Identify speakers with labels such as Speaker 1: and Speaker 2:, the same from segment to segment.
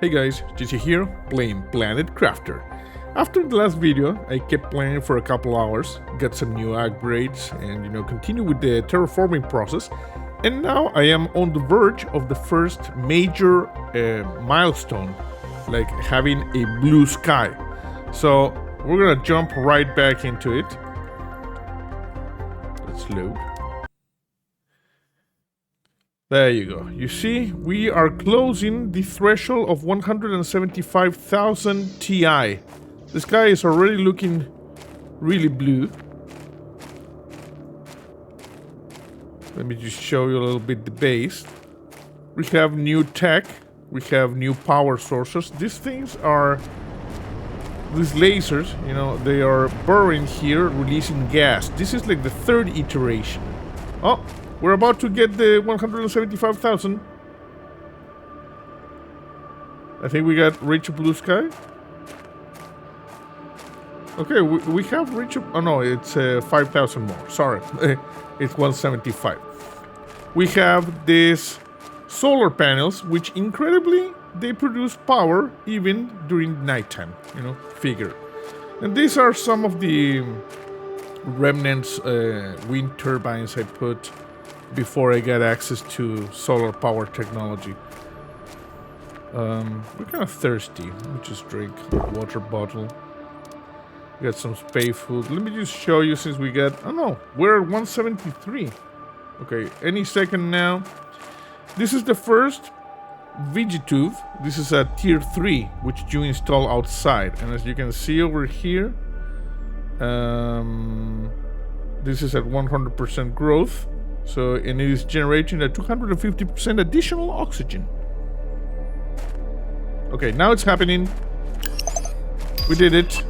Speaker 1: Hey guys, JC here, playing Planet Crafter. After the last video, I kept playing for a couple hours, got some new upgrades, and continue with the terraforming process. And now I am on the verge of the first major milestone, like having a blue sky. So we're gonna jump right back into it. Let's load. There you go. You see, we are closing the threshold of 175,000 Ti. The sky is already looking really blue. Let me just show you a little bit the base. We have new tech. We have new power sources. These things are... These lasers, they are burrowing here, releasing gas. This is like the third iteration. Oh! We're about to get the 175,000. I think we got reach blue sky. Okay, we have reached... Oh no, it's 5,000 more. Sorry, it's 175. We have these solar panels, which incredibly, they produce power even during nighttime, figure. And these are some of the remnants wind turbines I put before I got access to solar power technology. We're kind of thirsty. Let me just drink a water bottle. Got some spay food. Let me just show you since we got... Oh no, we're at 173. Okay, any second now. This is the first Vigitube. This is a tier 3, which you install outside. And as you can see over here, this is at 100% growth. So, and it is generating a 250% additional oxygen. Okay, now it's happening. We did it.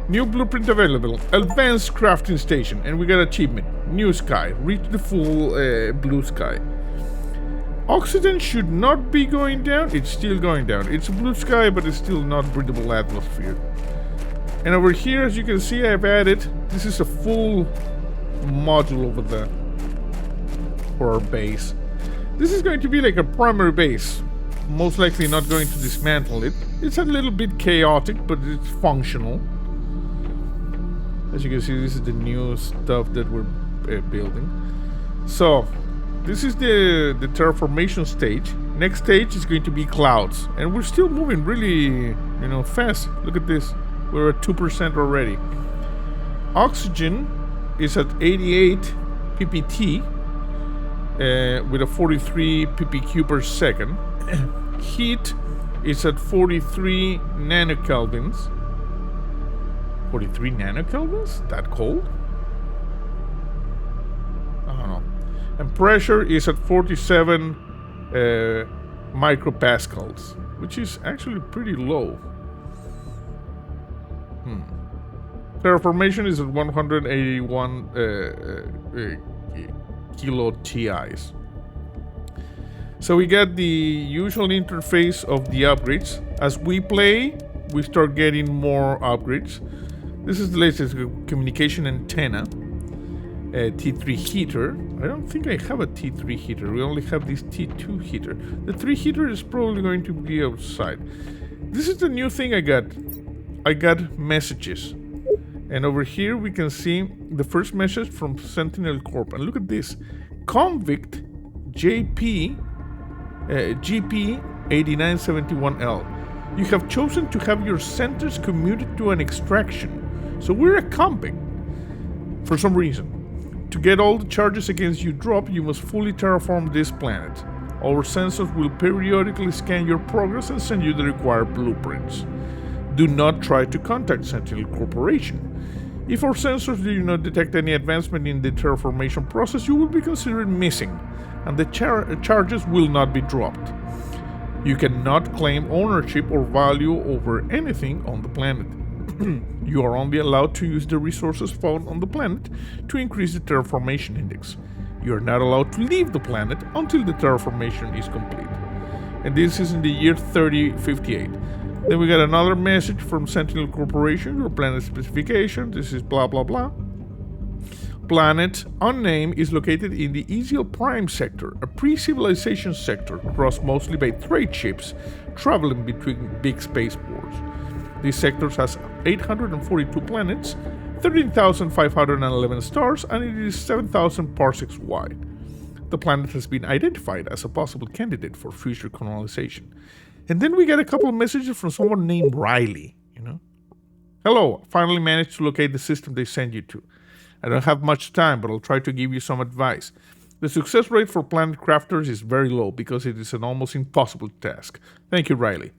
Speaker 1: New blueprint available. Advanced crafting station. And we got achievement. New sky. Reach the full blue sky. Oxygen should not be going down. It's still going down. It's a blue sky, but it's still not breathable atmosphere. And over here, as you can see, I've added... This is a full module over there. For our base. This is going to be like a primary base. Most likely not going to dismantle it. It's a little bit chaotic, but it's functional. As you can see, this is the new stuff that we're building. So, this is the terraformation stage. Next stage is going to be clouds. And we're still moving really, fast. Look at this. We're at 2% already. Oxygen is at 88 ppt. With a 43 ppq per second. Heat is at 43 nanokelvins. 43 nanokelvins? That cold? I don't know. And pressure is at 47 micropascals, which is actually pretty low. Terraformation is at 181 kilo TIs. So we get the usual interface of the upgrades. As we play, we start getting more upgrades. This is the latest communication antenna. T3 heater. I don't think I have a T3 heater. We only have this T2 heater. The 3 heater is probably going to be outside. This is the new thing I got. I got messages. And over here we can see the first message from Sentinel Corp. And look at this. Convict GP8971L. You have chosen to have your centers commuted to an extraction. So we're a convict. For some reason. To get all the charges against you dropped, you must fully terraform this planet. Our sensors will periodically scan your progress and send you the required blueprints. Do not try to contact Sentinel Corporation. If our sensors do not detect any advancement in the terraformation process, you will be considered missing, and the charges will not be dropped. You cannot claim ownership or value over anything on the planet. You are only allowed to use the resources found on the planet to increase the terraformation index. You are not allowed to leave the planet until the terraformation is complete. And this is in the year 3058. Then we got another message from Sentinel Corporation, your planet specification, this is blah blah blah. Planet Unnamed is located in the Isiel Prime sector, a pre-civilization sector crossed mostly by trade ships traveling between big spaceports. This sector has 842 planets, 13,511 stars, and it is 7,000 parsecs wide. The planet has been identified as a possible candidate for future colonization. And then we get a couple of messages from someone named Riley, Hello, finally managed to locate the system they sent you to. I don't have much time, but I'll try to give you some advice. The success rate for planet crafters is very low because it is an almost impossible task. Thank you, Riley.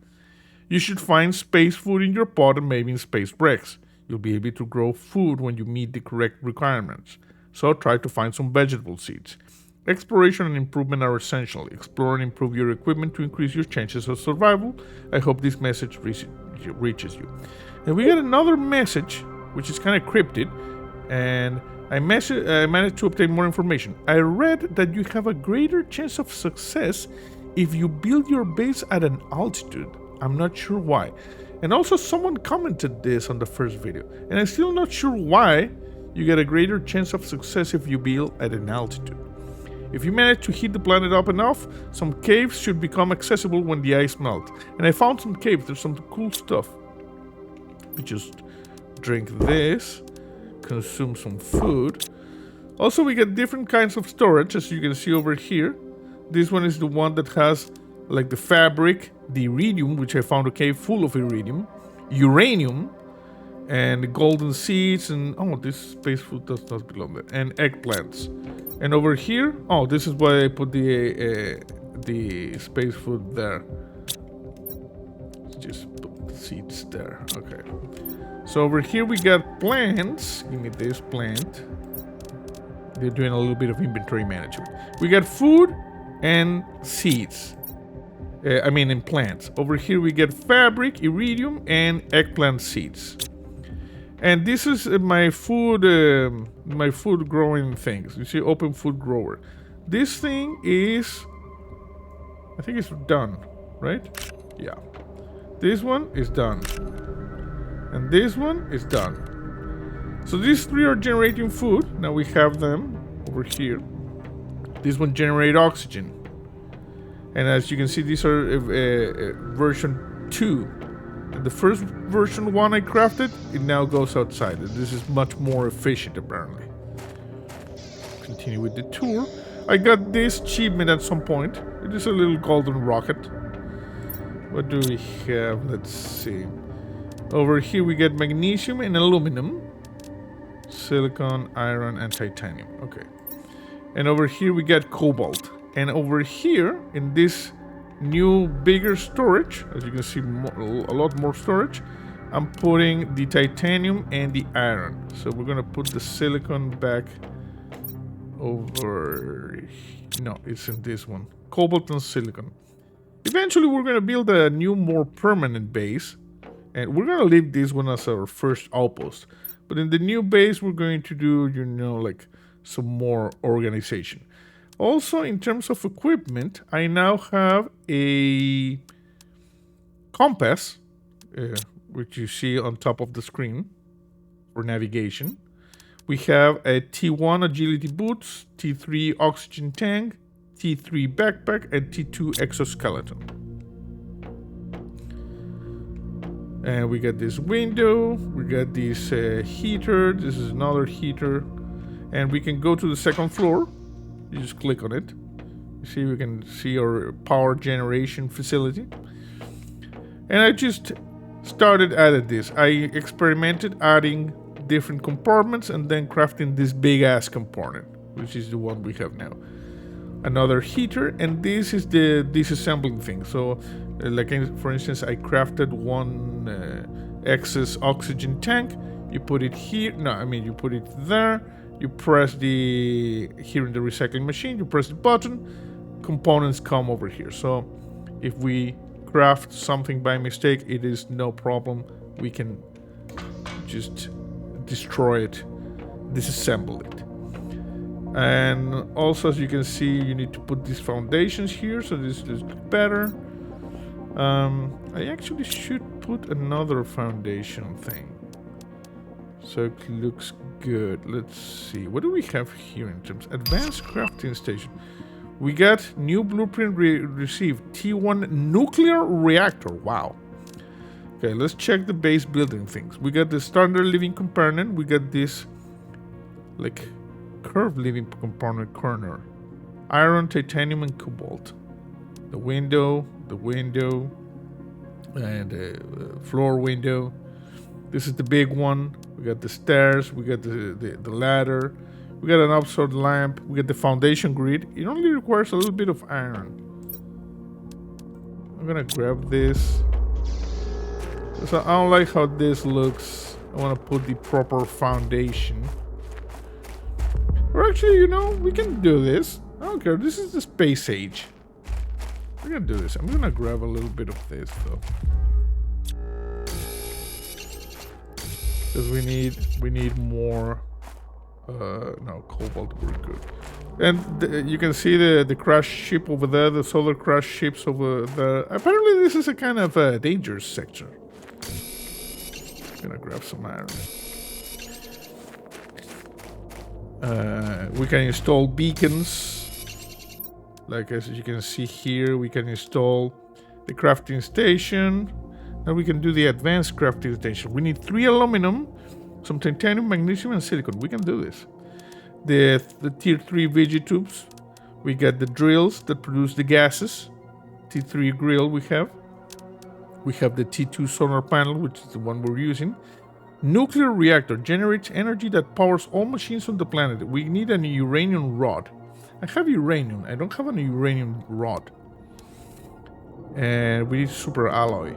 Speaker 1: You should find space food in your pod and maybe in space wrecks. You'll be able to grow food when you meet the correct requirements. So try to find some vegetable seeds. Exploration and improvement are essential. Explore and improve your equipment to increase your chances of survival. I hope this message reaches you. And we got another message, which is kind of cryptic, and I managed to obtain more information. I read that you have a greater chance of success if you build your base at an altitude. I'm not sure why. And also someone commented this on the first video, and I'm still not sure why you get a greater chance of success if you build at an altitude. If you manage to heat the planet up enough, some caves should become accessible when the ice melts. And I found some caves, there's some cool stuff. We just drink this, consume some food. Also, we get different kinds of storage, as you can see over here. This one is the one that has like the fabric, the iridium, which I found a cave full of iridium, uranium, and golden seeds, and this space food does not belong there, and eggplants. And over here, this is why I put the space food there. Just put the seeds there. Okay. So over here we got plants. Give me this plant. They're doing a little bit of inventory management. We got food and seeds. In plants. Over here we get fabric, iridium, and eggplant seeds. And this is my food growing things. You see, open food grower. This thing is, I think it's done, right? Yeah. This one is done. And this one is done. So these three are generating food. Now we have them over here. This one generate oxygen. And as you can see, these are version 2. And the first version 1 I crafted, it now goes outside. This is much more efficient, apparently. Continue with the tour. I got this achievement at some point. It is a little golden rocket. What do we have? Let's see. Over here we get magnesium and aluminum. Silicon, iron, and titanium. Okay. And over here we get cobalt. And over here, in this new, bigger storage, as you can see, a lot more storage, I'm putting the titanium and the iron. So we're gonna put the silicon back over... No, it's in this one. Cobalt and silicon. Eventually, we're gonna build a new, more permanent base. And we're gonna leave this one as our first outpost. But in the new base, we're going to do, like some more organization. Also, in terms of equipment, I now have a compass, which you see on top of the screen for navigation. We have a T1 agility boots, T3 oxygen tank, T3 backpack, and T2 exoskeleton. And we got this window, we got this heater, this is another heater, and we can go to the second floor. You just click on it. You see, we can see our power generation facility. And I just started adding this. I experimented adding different compartments and then crafting this big ass component, which is the one we have now. Another heater, and this is the disassembling thing. So, like for instance, I crafted one excess oxygen tank. You put it here. No, you put it there. You press here in the recycling machine, you press the button, components come over here. So if we craft something by mistake, it is no problem. We can just destroy it, disassemble it. And also, as you can see, you need to put these foundations here, so this is better. I actually should put another foundation thing. So it looks good. Let's see. What do we have here in terms? Advanced crafting station. We got new blueprint received. T1 nuclear reactor. Wow. Okay, let's check the base building things. We got the standard living component. We got this like curved living component corner. Iron, titanium, and cobalt. The window, and the floor window. This is the big one. We got the stairs. We got the ladder. We got an outside lamp. We got the foundation grid. It only requires a little bit of iron. I'm gonna grab this. So I don't like how this looks. I want to put the proper foundation. Or actually, you know, we can do this. I don't care. This is the space age. We're gonna do this. I'm gonna grab a little bit of this though. Because we need more. No, cobalt, we're good. And you can see the crash ship over there, the solar crash ships over there. Apparently this is a kind of a dangerous sector. Gonna grab some iron. We can install beacons. Like as you can see here, we can install the crafting station. Now we can do the advanced crafting station. We need 3 aluminum, some titanium, magnesium, and silicon. We can do this. The tier 3 VG tubes. We got the drills that produce the gases. T3 grill we have. We have the T2 solar panel, which is the one we're using. Nuclear reactor generates energy that powers all machines on the planet. We need an uranium rod. I have uranium. I don't have an uranium rod. And we need super alloy.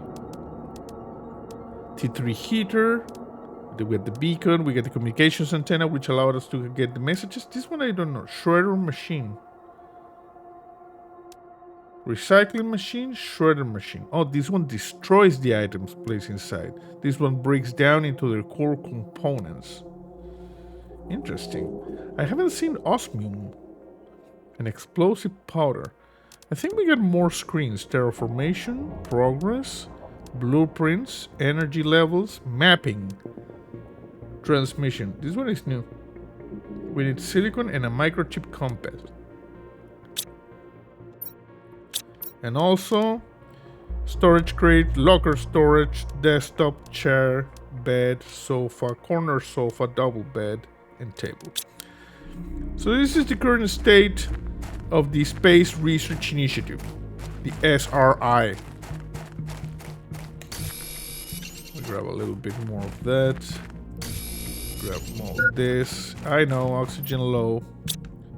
Speaker 1: T3 heater. We get the beacon. We get the communications antenna, which allowed us to get the messages. This one I don't know. Shredder machine. Recycling machine, shredder machine. Oh, this one destroys the items placed inside. This one breaks down into their core components. Interesting. I haven't seen osmium. An explosive powder. I think we got more screens. Terraformation, progress, blueprints, energy levels, mapping, transmission. This one is new. We need silicon and a microchip compass. And also storage crate, locker storage, desktop, chair, bed, sofa, corner sofa, double bed, and table. So this is the current state of the Space Research Initiative, the SRI. I'll grab a little bit more of that. Grab more of this. I know, oxygen low.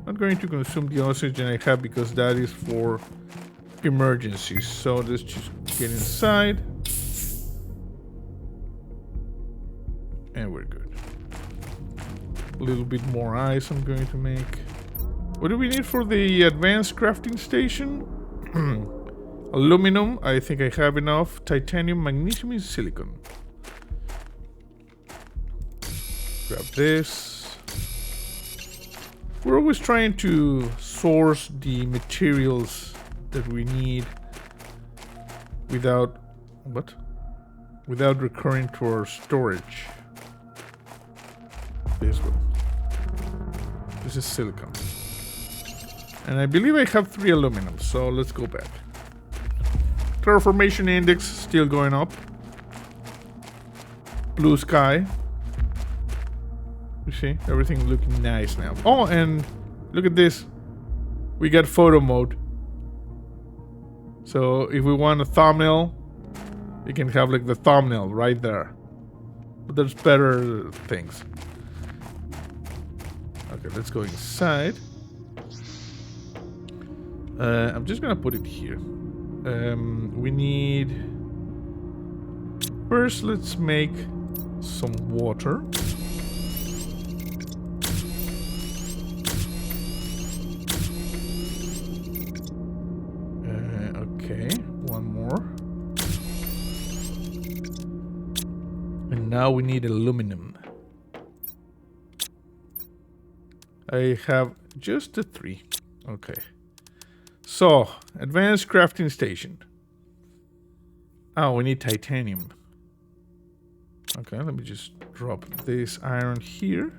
Speaker 1: Not going to consume the oxygen I have because that is for emergencies. So let's just get inside. And we're good. A little bit more ice I'm going to make. What do we need for the advanced crafting station? Aluminum, I think I have enough. Titanium, magnesium, and silicon. Grab this. We're always trying to source the materials that we need without recurring to our storage. This one. This is silicon. And I believe I have 3 aluminum, so let's go back. Terraformation index still going up. Blue sky. You see, everything looking nice now. Oh, and look at this. We got photo mode. So if we want a thumbnail, you can have like the thumbnail right there. But there's better things. Okay, let's go inside. I'm just gonna put it here. We need... First, let's make some water. Okay, one more. And now we need aluminum. I have just the 3. Okay. So, advanced crafting station. Oh, we need titanium. Okay, let me just drop this iron here.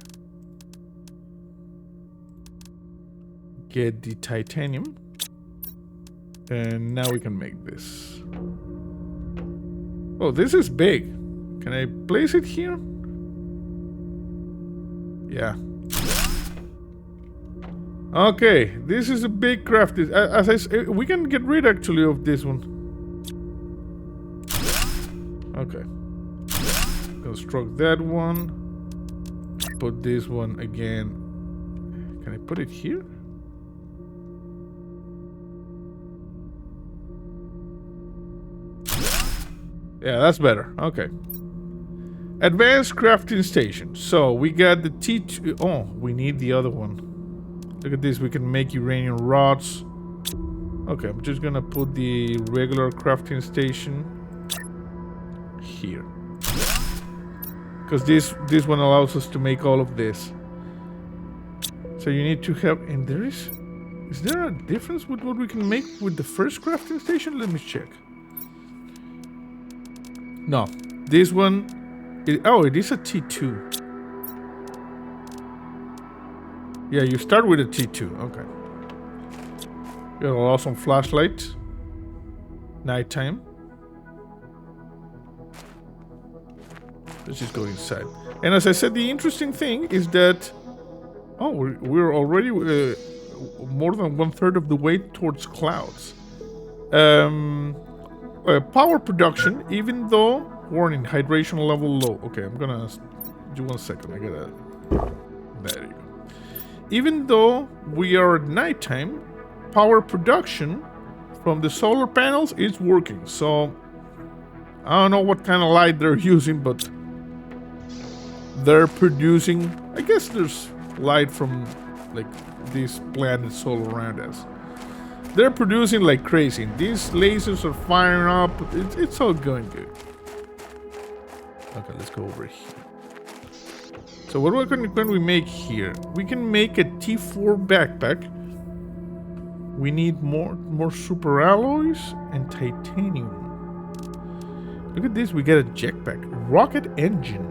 Speaker 1: Get the titanium. And now we can make this. Oh, this is big. Can I place it here? Yeah. Okay, this is a big craft. As I said, we can get rid actually of this one. Okay. Construct that one. Put this one again. Can I put it here? Yeah, that's better. Okay. Advanced crafting station. So we got the T2. Oh, we need the other one. Look at this. We can make uranium rods. Okay, I'm just gonna put the regular crafting station here. Because this one allows us to make all of this. So you need to have... And there is... Is there a difference with what we can make with the first crafting station? Let me check. No, this one... it is a T2. Yeah, you start with a T2. Okay. Got an awesome flashlight. Nighttime. Let's just go inside. And as I said, the interesting thing is that... Oh, we're already more than 1/3 of the way towards clouds. Power production, even though... Warning, hydration level low. Okay, I'm gonna... Do 1 second, I gotta... There you go. Even though we are at nighttime, power production from the solar panels is working. So, I don't know what kind of light they're using, but... They're producing... I guess there's light from, like, these planets all around us. They're producing like crazy. These lasers are firing up. It's all going good. Okay, let's go over here. So what can we make here? We can make a T4 backpack. We need more super alloys and titanium. Look at this, we get a jetpack. Rocket engine.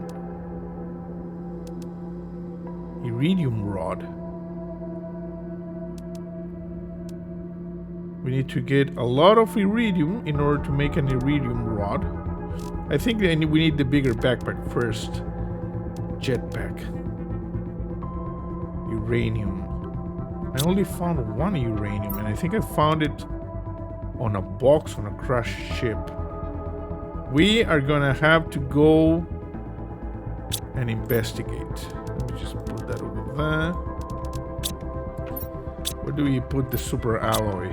Speaker 1: Iridium rod. We need to get a lot of iridium in order to make an iridium rod. I think we need the bigger backpack first. Jetpack. Uranium. I only found one uranium, and I think I found it on a box on a crashed ship. We are gonna have to go and investigate. Let me just put that over there. Where do we put the super alloy?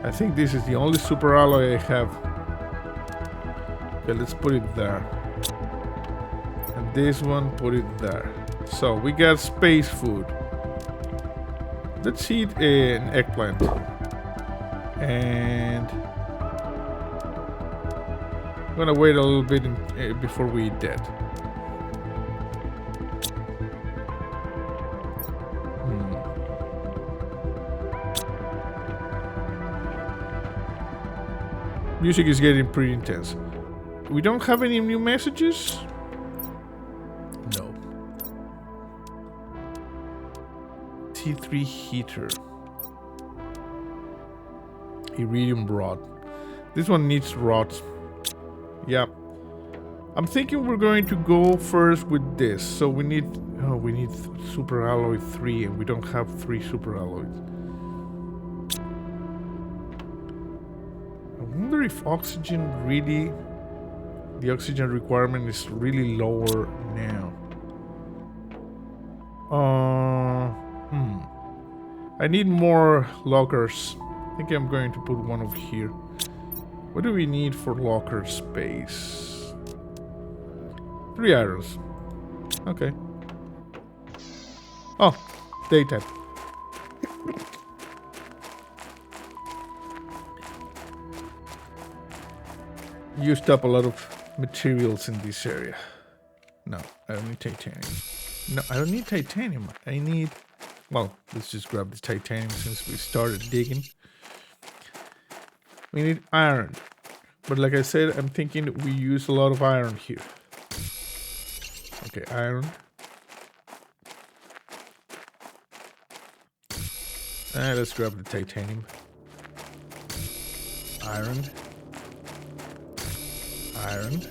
Speaker 1: I think this is the only super alloy I have. Okay, let's put it there. And this one, put it there. So, we got space food. Let's eat an eggplant. And... I'm gonna wait a little bit before we eat that. Music is getting pretty intense. We don't have any new messages? No. T3 heater. Iridium rod. This one needs rods. Yeah. I'm thinking we're going to go first with this. So we need... Oh, we need super alloy 3 and we don't have 3 super alloys. I wonder if oxygen really... The oxygen requirement is really lower now. I need more lockers. I think I'm going to put one over here. What do we need for locker space? 3 irons. Okay. Oh, daytime. Used up a lot of materials in this area. No, I don't need titanium. No, I don't need titanium. I need... Well, let's just grab the titanium since we started digging. We need iron. But like I said, I'm thinking we use a lot of iron here. Okay, iron. Let's grab the titanium. Iron. Iron.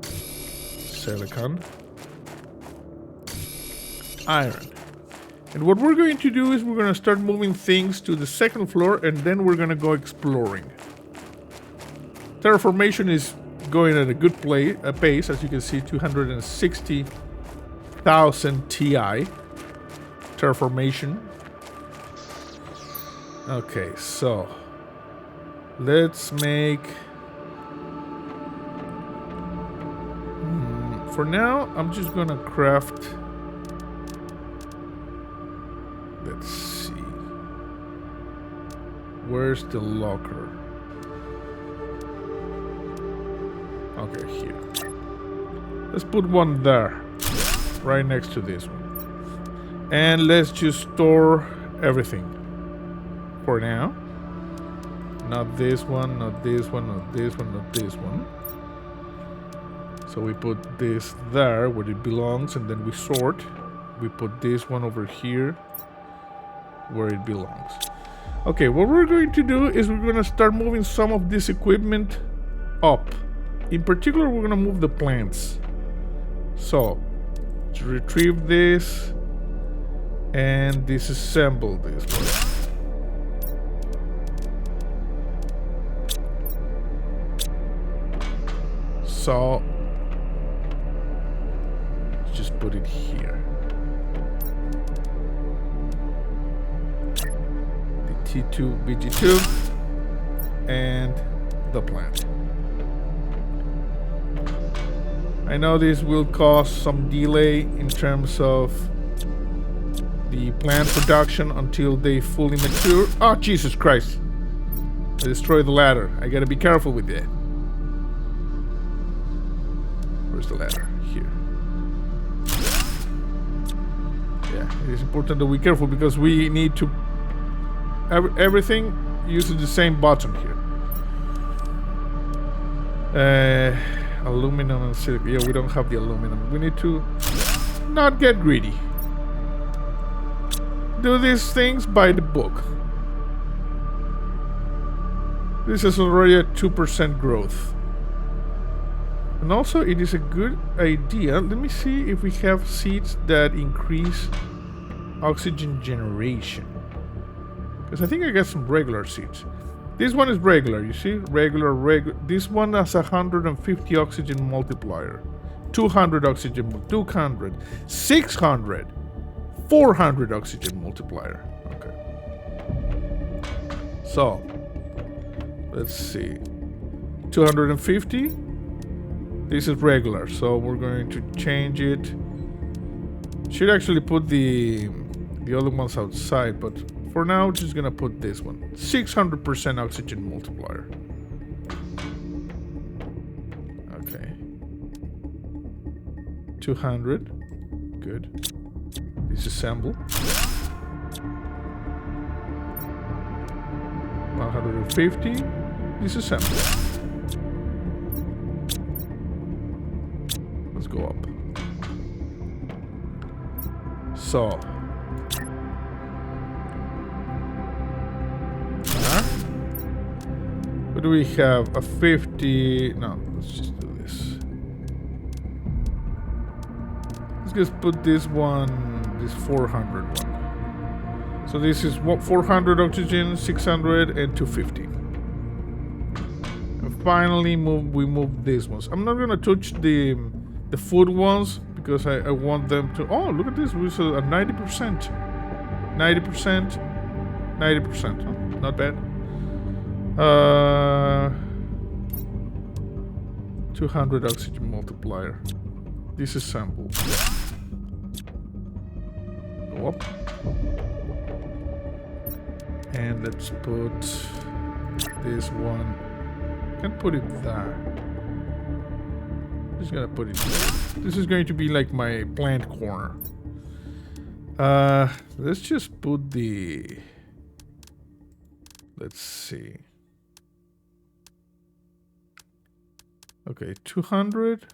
Speaker 1: Silicon. Iron. And what we're going to do is we're going to start moving things to the second floor and then we're going to go exploring. Terraformation is going at a good pace, as you can see, 260,000 Ti. Terraformation. Okay, so let's make... For now, I'm just going to craft... Let's see. Where's the locker? Okay, here. Let's put one there. Right next to this one. And let's just store everything. For now. Not this one, not this one, not this one, not this one. So we put this there where it belongs and then we sort. We put this one over here where it belongs. Okay, what we're going to do is we're going to start moving some of this equipment up. In particular, we're going to move the plants. So, to retrieve this and disassemble this one. So, let's just put it here. T2, BG2, and the plant. I know this will cause some delay in terms of the plant production until they fully mature. Oh, Jesus Christ. I destroyed the ladder. I gotta be careful with that. Where's the ladder? Here. Yeah, it is important that we be careful because we need to... Everything uses the same button here. Aluminum and silicon. Yeah, we don't have the aluminum. We need to not get greedy. Do these things by the book. This is already a 2% growth. And also, it is a good idea. Let me see if we have seeds that increase oxygen generation. Because I think I got some regular seeds. This one is regular, you see? Regular. This one has 150 oxygen multiplier. 200 oxygen, 200, 600, 400 oxygen multiplier. Okay. So, let's see. 250. This is regular, so we're going to change it. Should actually put the other ones outside, but for now, we're just gonna put this one. 600% oxygen multiplier. Okay. 200. Good. Disassemble. 150. Disassemble. Let's go up. So. What do we have? A 50... No, let's just do this. Let's just put this one, this 400 one. So this is what, 400 oxygen, 600, and 250. And finally, we move these ones. I'm not gonna touch the food ones because I want them to... Oh, look at this. We saw a 90%. 90%. 90%. Huh? Not bad. 200 oxygen multiplier. Disassemble. Go up. And let's put this one. Can't put it there. Just gonna put it here. This is going to be like my plant corner. Let's just put the... Let's see. Okay, 200.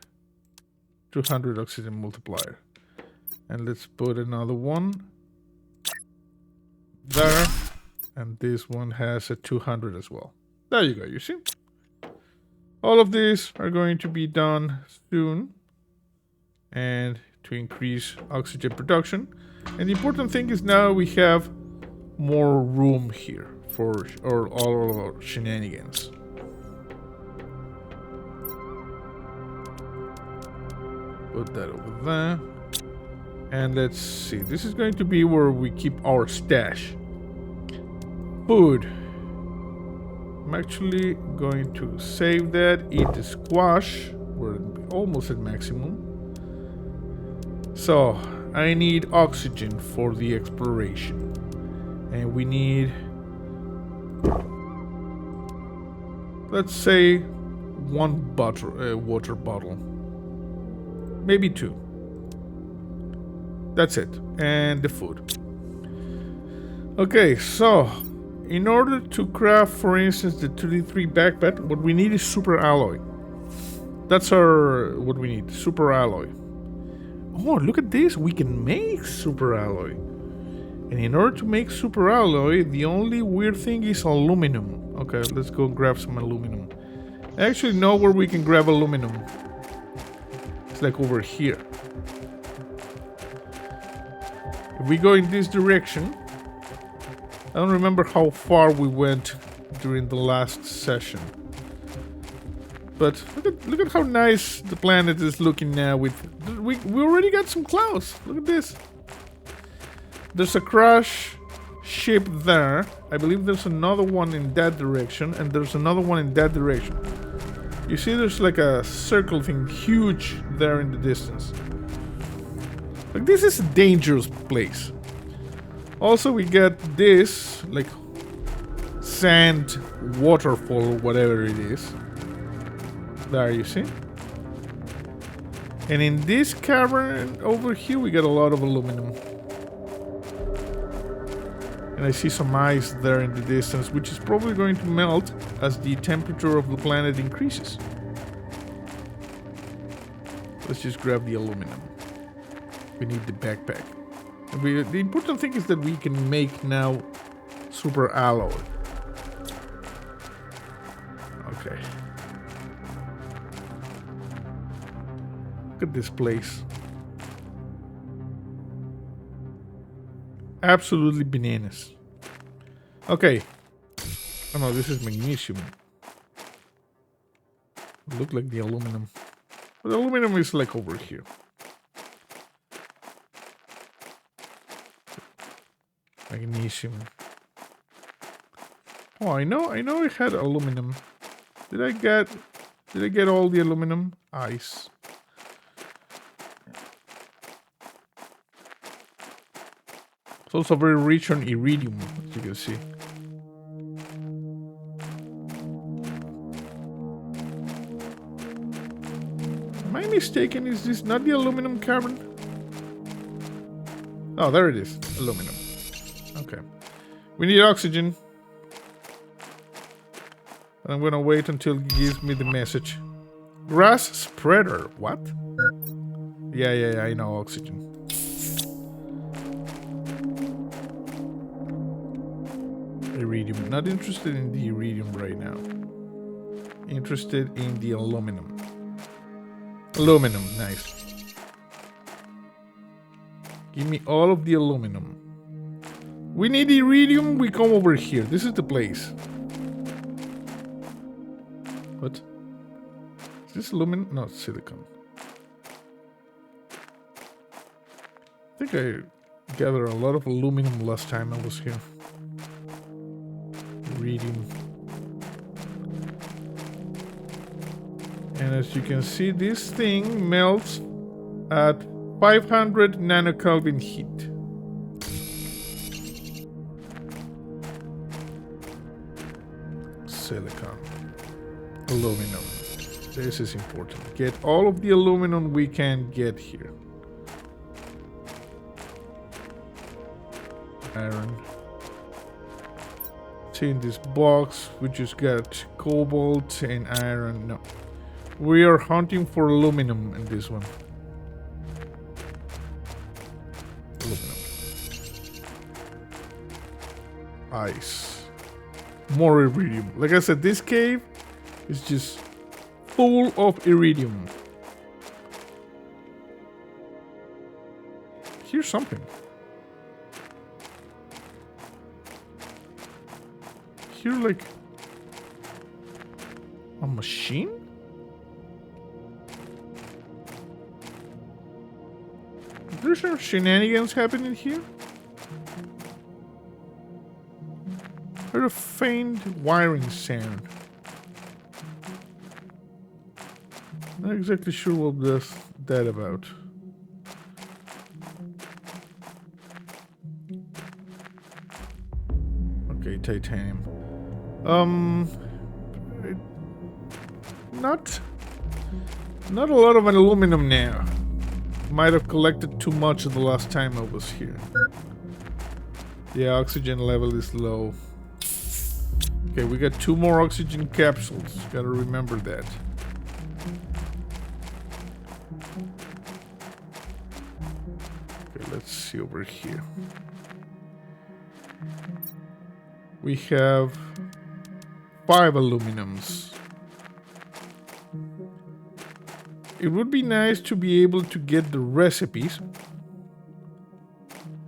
Speaker 1: 200 oxygen multiplier. And let's put another one there. And this one has a 200 as well. There you go, you see? All of these are going to be done soon. And to increase oxygen production. And the important thing is now we have more room here for all of our shenanigans. Put that over there. And let's see. This is going to be where we keep our stash. Food. I'm actually going to save that. Eat the squash. We're almost at maximum. So, I need oxygen for the exploration. And we need... let's say... one water bottle. Maybe 2. That's it. And the food. Okay, so... in order to craft, for instance, the 33 backpack, what we need is super alloy. That's what we need, super alloy. Oh, look at this, we can make super alloy. And in order to make super alloy, the only weird thing is aluminum. Okay, let's go grab some aluminum. I actually know where we can grab aluminum. It's like over here. If we go in this direction, I don't remember how far we went during the last session. But look at how nice the planet is looking now. We already got some clouds. Look at this. There's a crash ship there. I believe there's another one in that direction. And there's another one in that direction. You see there's like a circle thing huge there in the distance. Like this is a dangerous place. Also we get this like sand waterfall or whatever it is. There you see. And in this cavern over here we got a lot of aluminum. And I see some ice there in the distance, which is probably going to melt as the temperature of the planet increases. Let's just grab the aluminum. We need the backpack. And the important thing is that we can make now super alloy. Okay. Look at this place. Absolutely bananas. Okay. Oh no, this is magnesium. Look like the aluminum. But the aluminum is like over here. Magnesium. Oh, I know I had aluminum. Did I get all the aluminum? Ice. It's also very rich on iridium, as you can see. Am I mistaken? Is this not the aluminum cavern? Oh, there it is. Aluminum. Okay. We need oxygen. I'm gonna wait until he gives me the message. Grass spreader. What? Yeah, I know oxygen. Iridium. Not interested in the iridium right now. Interested in the aluminum. Aluminum, nice. Give me all of the aluminum. We need iridium, we come over here. This is the place. What? Is this aluminum? No, it's silicon. I think I gathered a lot of aluminum last time I was here. Iridium. And as you can see, this thing melts at 500 nanokelvin heat. Silicon. Aluminum. This is important. Get all of the aluminum we can get here. Iron. See, in this box we just got cobalt and iron. No. We are hunting for aluminum in this one. Aluminum. Ice. More iridium. Like I said, this cave is just full of iridium. Here's something. Here, like a machine? There's some shenanigans happening here. I heard a faint wiring sound. Not exactly sure what that about. Okay, titanium. Not a lot of aluminum now. Might have collected too much the last time I was here. The oxygen level is low. Okay, we got 2 more oxygen capsules. Gotta remember that. Okay, let's see over here. We have 5 aluminums. It would be nice to be able to get the recipes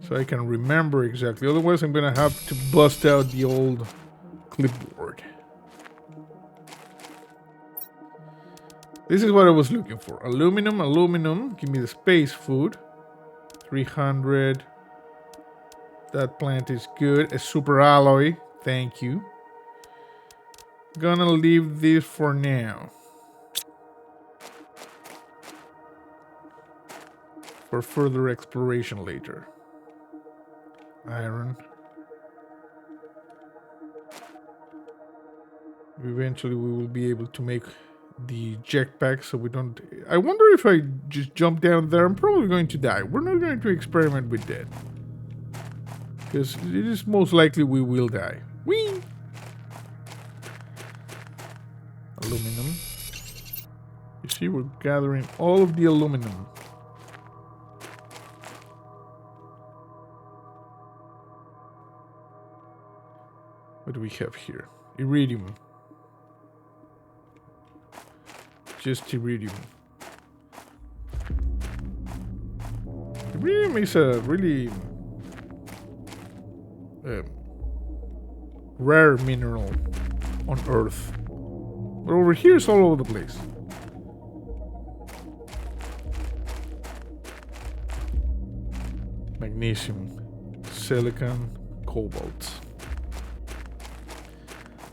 Speaker 1: so I can remember exactly. Otherwise, I'm gonna have to bust out the old clipboard. This is what I was looking for. Aluminum, aluminum. Give me the space food. 300. That plant is good. A super alloy. Thank you. Gonna leave this for now. For further exploration later. Iron. Eventually we will be able to make the jetpack so we don't... I wonder if I just jump down there, I'm probably going to die. We're not going to experiment with that. Because it is most likely we will die. Whee! Aluminum. You see, we're gathering all of the aluminum. What do we have here? Iridium. Just iridium. Iridium is a really rare mineral on Earth. But over here it's all over the place. Magnesium, silicon, cobalt.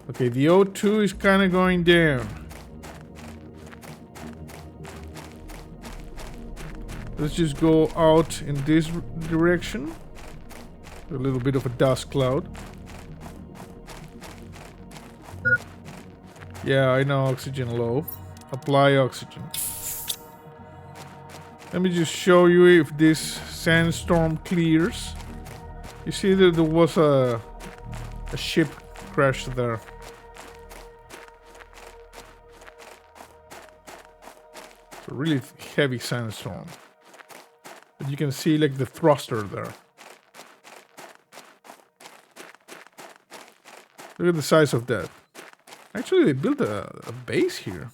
Speaker 1: Okay, the O2 is kind of going down. Let's just go out in this direction. A little bit of a dust cloud. Yeah, I know, oxygen low. Apply oxygen. Let me just show you if this sandstorm clears. You see that there was a ship crashed there. It's a really heavy sandstorm. But you can see like the thruster there. Look at the size of that. Actually, they built a base here.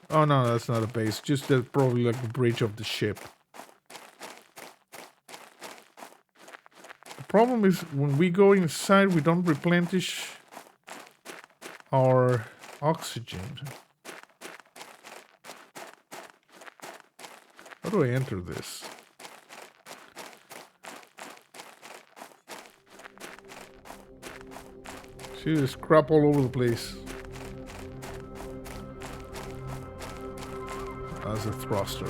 Speaker 1: Oh no, that's not a base. Just that probably like the bridge of the ship. The problem is when we go inside, we don't replenish our oxygen. How do I enter this? See, there's crap all over the place. That's a thruster.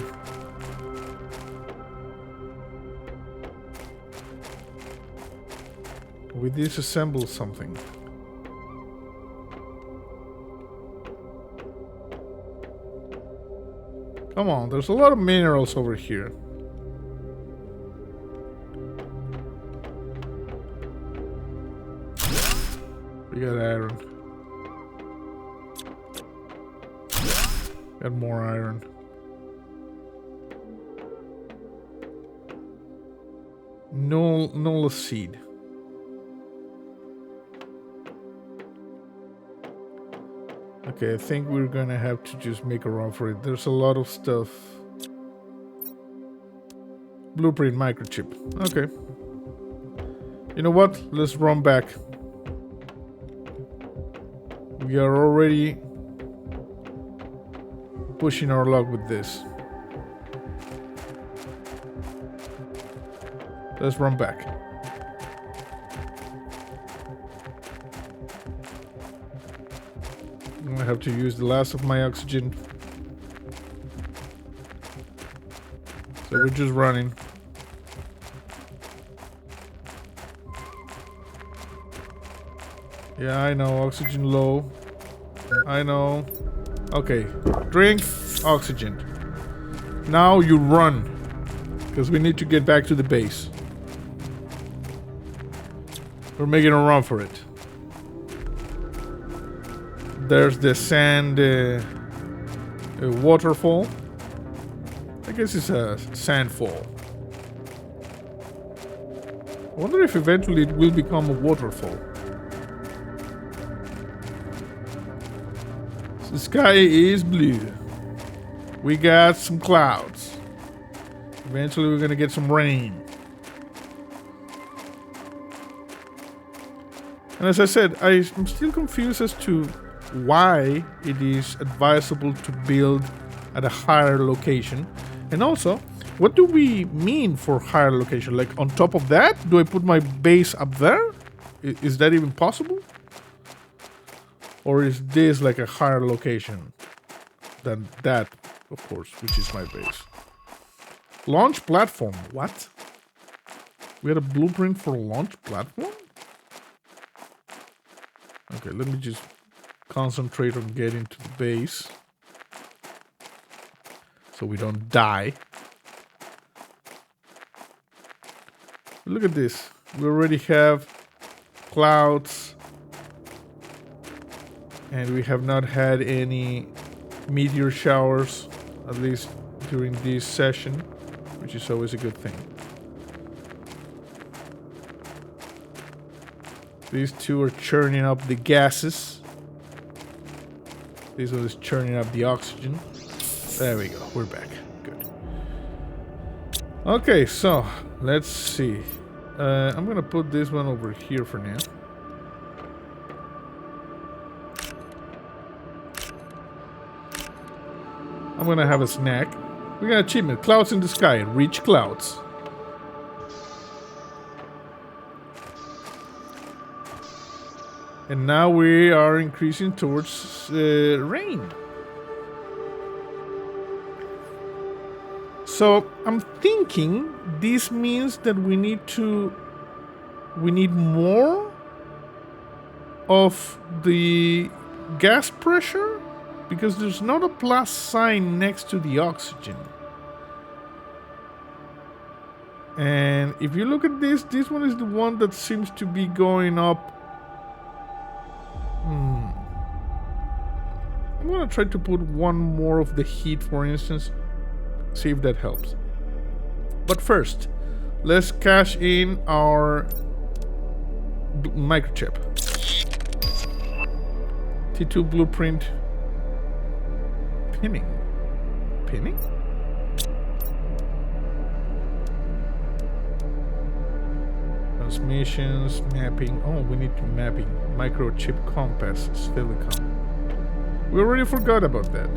Speaker 1: We disassemble something. Come on, there's a lot of minerals over here. We got iron. Got more iron. Null seed. Okay, I think we're gonna have to just make a run for it. There's a lot of stuff. Blueprint microchip. Okay. You know what? Let's run back. We are already pushing our luck with this. Let's run back. I'm gonna have to use the last of my oxygen. So we're just running. Yeah, I know, oxygen low. I know. Okay, drink oxygen. Now you run, because we need to get back to the base. We're making a run for it. There's the sand waterfall. I guess it's a sand fall. I wonder if eventually it will become a waterfall. The sky is blue. We got some clouds. Eventually we're gonna get some rain. And as I said, I'm still confused as to why it is advisable to build at a higher location. And also, what do we mean for higher location? Like on top of that? Do I put my base up there? Is that even possible? Or is this like a higher location than that, of course, which is my base? Launch platform. What? We had a blueprint for a launch platform? Okay, let me just concentrate on getting to the base. So we don't die. Look at this. We already have clouds. And we have not had any meteor showers, at least during this session, which is always a good thing. These two are churning up the gases. This one is churning up the oxygen. There we go, we're back. Good. Okay, so let's see. I'm gonna put this one over here for now. I'm gonna have a snack. We got achievement. Clouds in the sky. Reach clouds. And now we are increasing towards rain. So I'm thinking this means that we need more of the gas pressure, because there's not a plus sign next to the oxygen. And if you look at this one is the one that seems to be going up. I'm gonna try to put one more of the heat, for instance, see if that helps. But first, let's cash in our microchip. T2 blueprint. Pinning? Transmissions, mapping. Oh, we need to mapping. Microchip compass, silicon. We already forgot about that.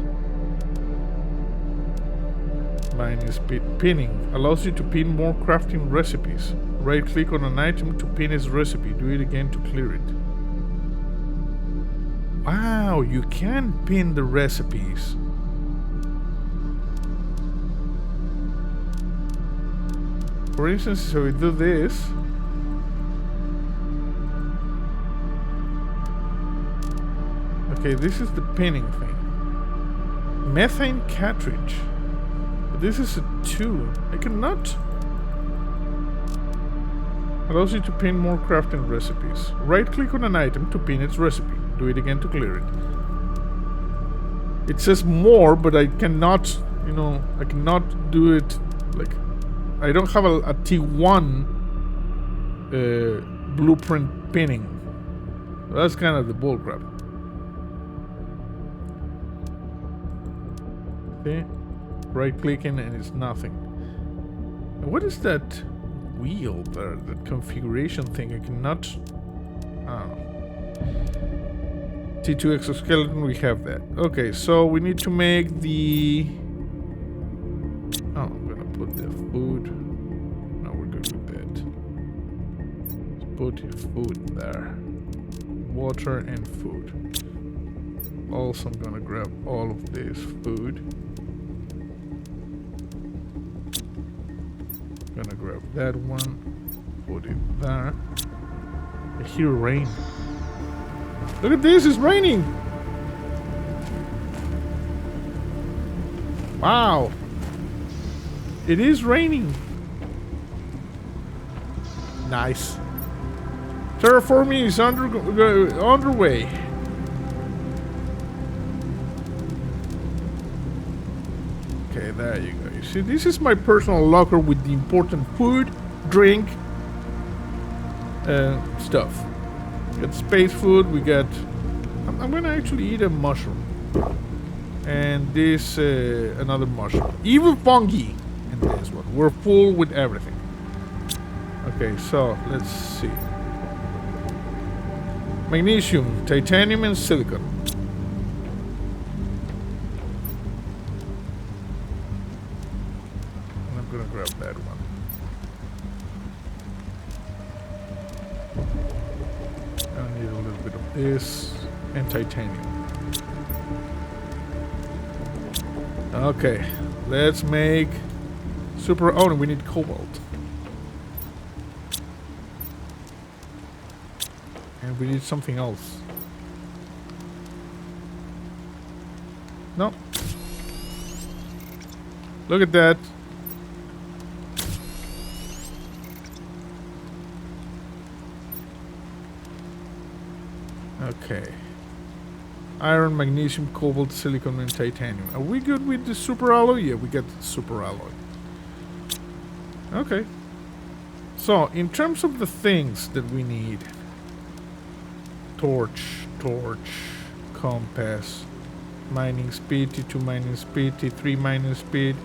Speaker 1: Mine is pinning. Allows you to pin more crafting recipes. Right click on an item to pin its recipe. Do it again to clear it. Wow, you can pin the recipes. For instance, so we do this. Okay, this is the pinning thing. Methane cartridge. But this is a 2. I cannot. Allows you to pin more crafting recipes. Right click on an item to pin its recipe. Do it again to clear it. It says more, but I cannot, you know, I cannot do it, like, I don't have a T1 blueprint pinning. That's kind of the bullcrap. Okay, right clicking and it's nothing. What is that wheel there, that configuration thing? I cannot, I don't know. T2 exoskeleton, we have that. Okay, so we need to make the... Oh, I'm gonna put the food. No, we're good with that. Let's put the food there. Water and food. Also, I'm gonna grab all of this food. Gonna grab that one. Put it there. I hear rain. Look at this, it's raining! Wow! It is raining! Nice. Terraforming is underway. Okay, there you go. You see, this is my personal locker with the important food, drink, stuff. We got space food, we got... I'm gonna actually eat a mushroom. And this, another mushroom. Even fungi! And this one. We're full with everything. Okay, so, let's see. Magnesium, titanium, and silicon. And I'm gonna grab that one. This and titanium. Okay, let's make super. Oh, we need cobalt, and we need something else. No, look at that. Okay. Iron, magnesium, cobalt, silicon, and titanium. Are we good with the super alloy? Yeah, we got the super alloy. Okay. So, in terms of the things that we need. Torch, compass, mining speed, T2 mining speed, T3 mining speed,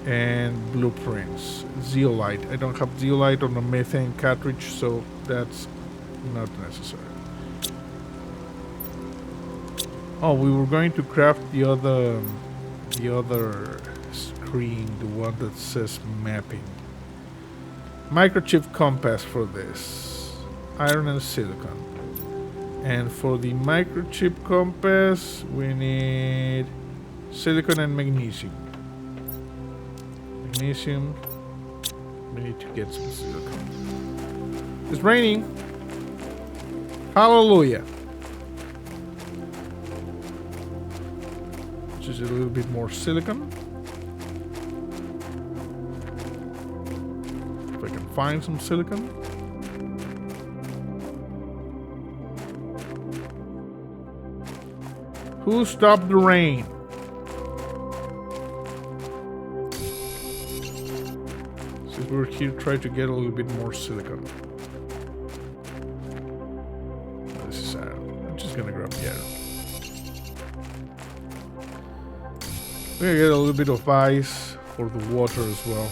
Speaker 1: and blueprints. Zeolite. I don't have zeolite on the methane cartridge, so that's not necessary. Oh, we were going to craft the other screen, the one that says mapping. Microchip compass for this. Iron and silicon. And for the microchip compass, we need silicon and magnesium. Magnesium. We need to get some silicon. It's raining. Hallelujah. Just a little bit more silicon. If I can find some silicon. Who stopped the rain? Since we're here, try to get a little bit more silicon. This is I'm just gonna grab the iron. We're gonna get a little bit of ice for the water as well.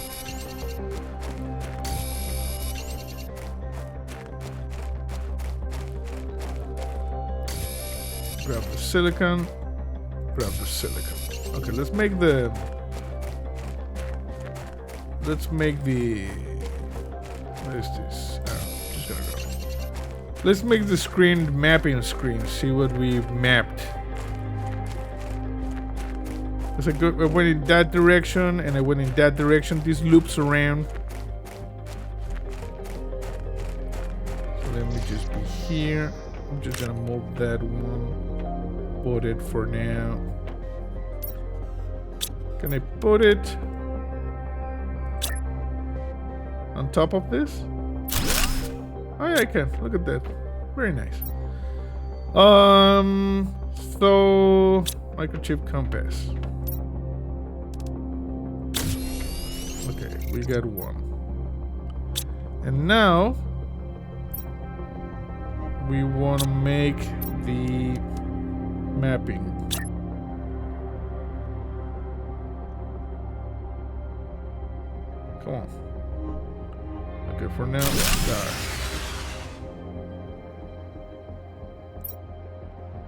Speaker 1: Grab the silicon. Grab the silicon. Okay, let's make the... What is this? Just gonna grab it. Let's make the screen mapping screen. See what we've mapped. I went in that direction and I went in that direction. This loops around. So let me just be here. I'm just gonna move that one. Put it for now. Can I put it on top of this? Oh yeah, I can. Look at that. Very nice. So, microchip compass. Okay, we got one. And now we want to make the mapping. Come on. Okay, for now, there.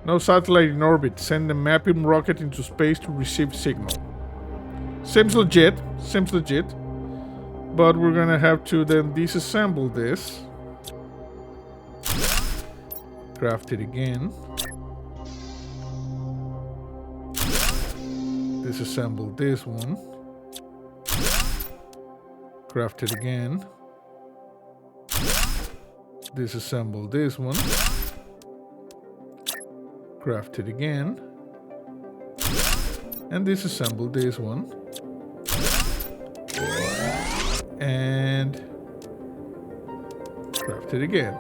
Speaker 1: No satellite in orbit. Send a mapping rocket into space to receive signal. Seems legit. Seems legit. But we're gonna have to then disassemble this. Craft it again. Disassemble this one. Craft it again. Disassemble this one. Craft it again. And disassemble this one. And craft it again.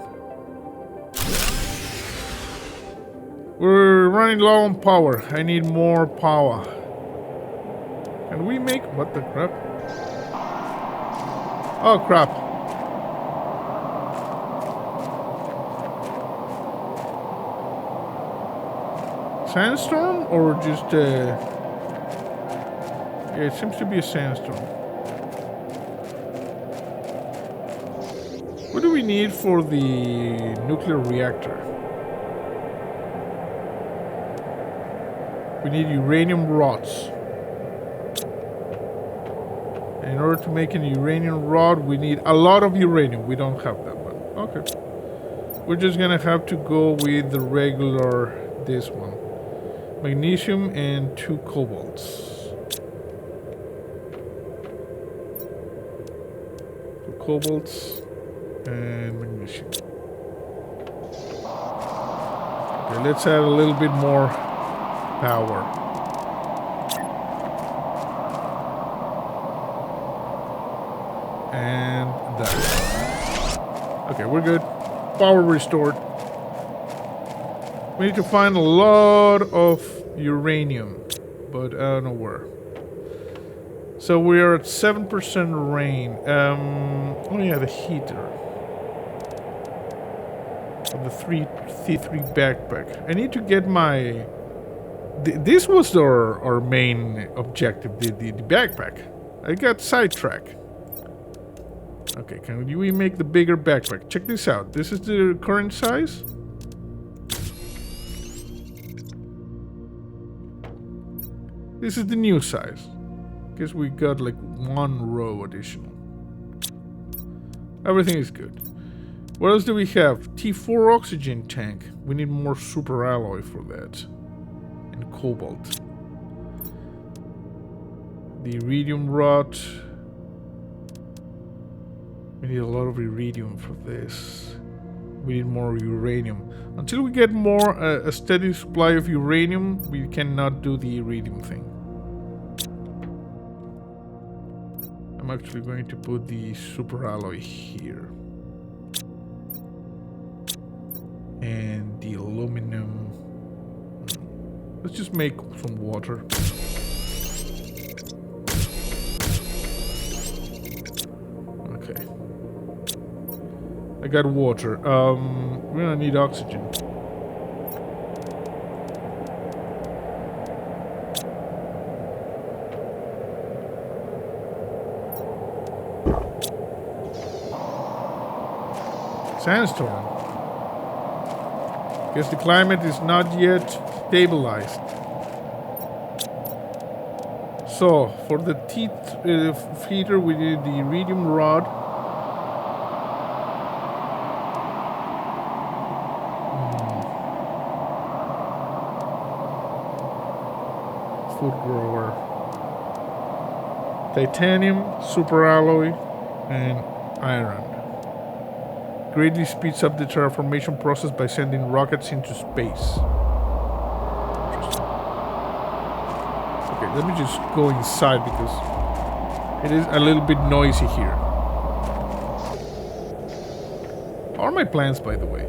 Speaker 1: We're running low on power. I need more power. Can we make... what the crap? Oh crap. Sandstorm or just yeah, it seems to be a sandstorm. What do we need for the nuclear reactor? We need uranium rods. In order to make an uranium rod, we need a lot of uranium. We don't have that one. Okay. We're just gonna have to go with the regular, this one. Magnesium and 2 cobalts. 2 cobalts and magnesium. Okay, let's add a little bit more power. And that. Okay, we're good. Power restored. We need to find a lot of uranium, but I don't know where. So we are at 7% rain. Oh yeah, the heater. Of the C3 backpack. I need to get my... This was our main objective, the backpack. I got sidetracked. Okay, can we make the bigger backpack? Check this out. This is the current size. This is the new size. Guess we got like 1 row additional. Everything is good. What else do we have? T4 oxygen tank. We need more super alloy for that. And cobalt. The iridium rod. We need a lot of iridium for this. We need more uranium. Until we get more a steady supply of uranium, we cannot do the iridium thing. I'm actually going to put the super alloy here. And the aluminum. Let's just make some water. Okay. I got water. We're gonna need oxygen. Sandstorm. Guess the climate is not yet stabilized. So, for the feeder, we need the iridium rod. Food grower. Titanium, super alloy, and iron. Greatly speeds up the terraformation process by sending rockets into space. Interesting. Okay, let me just go inside because it is a little bit noisy here. How are my plans, by the way?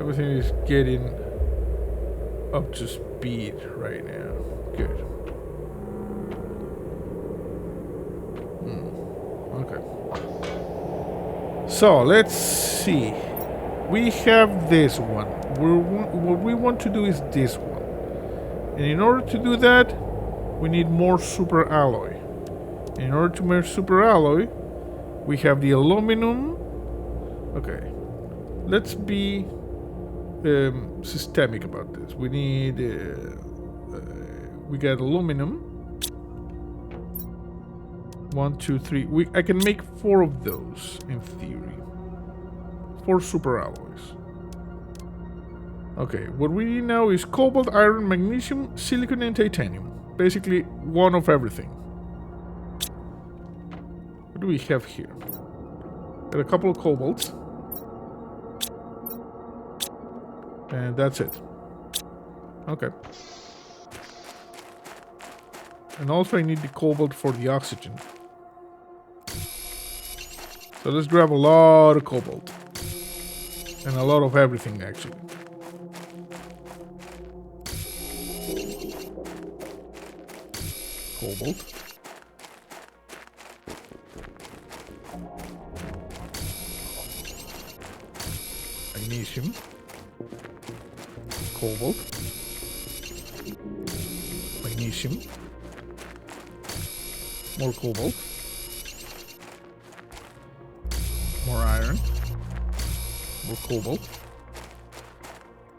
Speaker 1: Everything is getting up to speed right now. Good. Okay. So let's see. We have this one. What we want to do is this one. And in order to do that, we need more super alloy. In order to make super alloy, we have the aluminum. Okay. Let's be systemic about this. We need... we got aluminum. 1, 2, 3. I can make 4 of those, in theory. 4 super alloys. Okay, what we need now is cobalt, iron, magnesium, silicon, and titanium. Basically, one of everything. What do we have here? Got a couple of cobalts. And that's it. Okay. And also I need the cobalt for the oxygen. So let's grab a lot of cobalt. And a lot of everything, actually. Cobalt. Magnesium. Cobalt. Magnesium. More cobalt. More iron. More cobalt.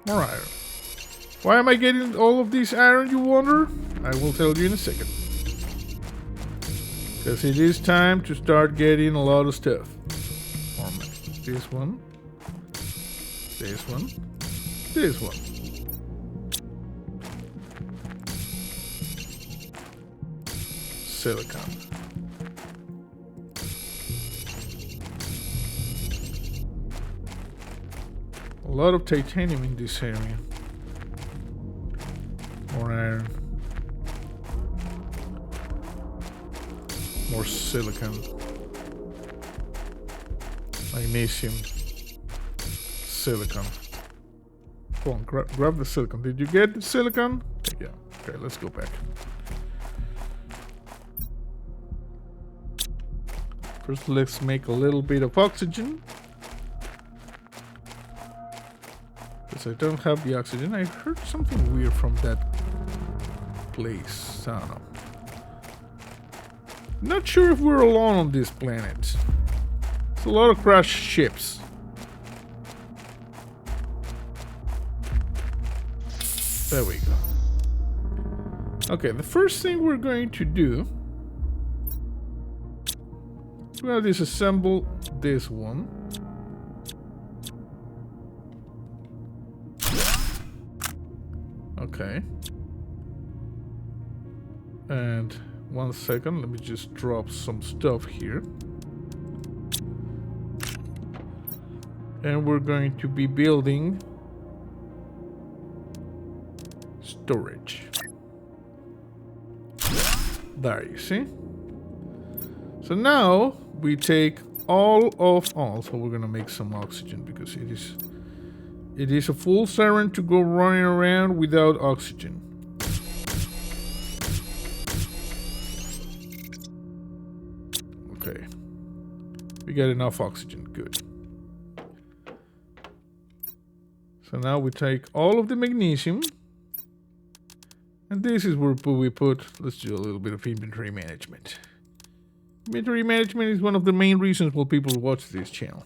Speaker 1: More iron. Why am I getting all of this iron, you wonder? I will tell you in a second. Because it is time to start getting a lot of stuff. This one. This one. This one. Silicon. A lot of titanium in this area. More iron. More silicon. Magnesium. Silicon. Go on, grab the silicon. Did you get the silicon? Yeah. Okay, let's go back. First, let's make a little bit of oxygen. Because I don't have the oxygen. I heard something weird from that place. I don't know. Not sure if we're alone on this planet. It's a lot of crashed ships. There we go. Okay, the first thing we're going to do... We're gonna disassemble this one. Okay. And 1 second, let me just drop some stuff here. And we're going to be building storage. There, you see? So now we take all of so we're gonna make some oxygen because it is a full siren to go running around without oxygen. Okay. We got enough oxygen, good. So now we take all of the magnesium. And this is where we put, let's do a little bit of inventory management. Inventory management is one of the main reasons why people watch this channel.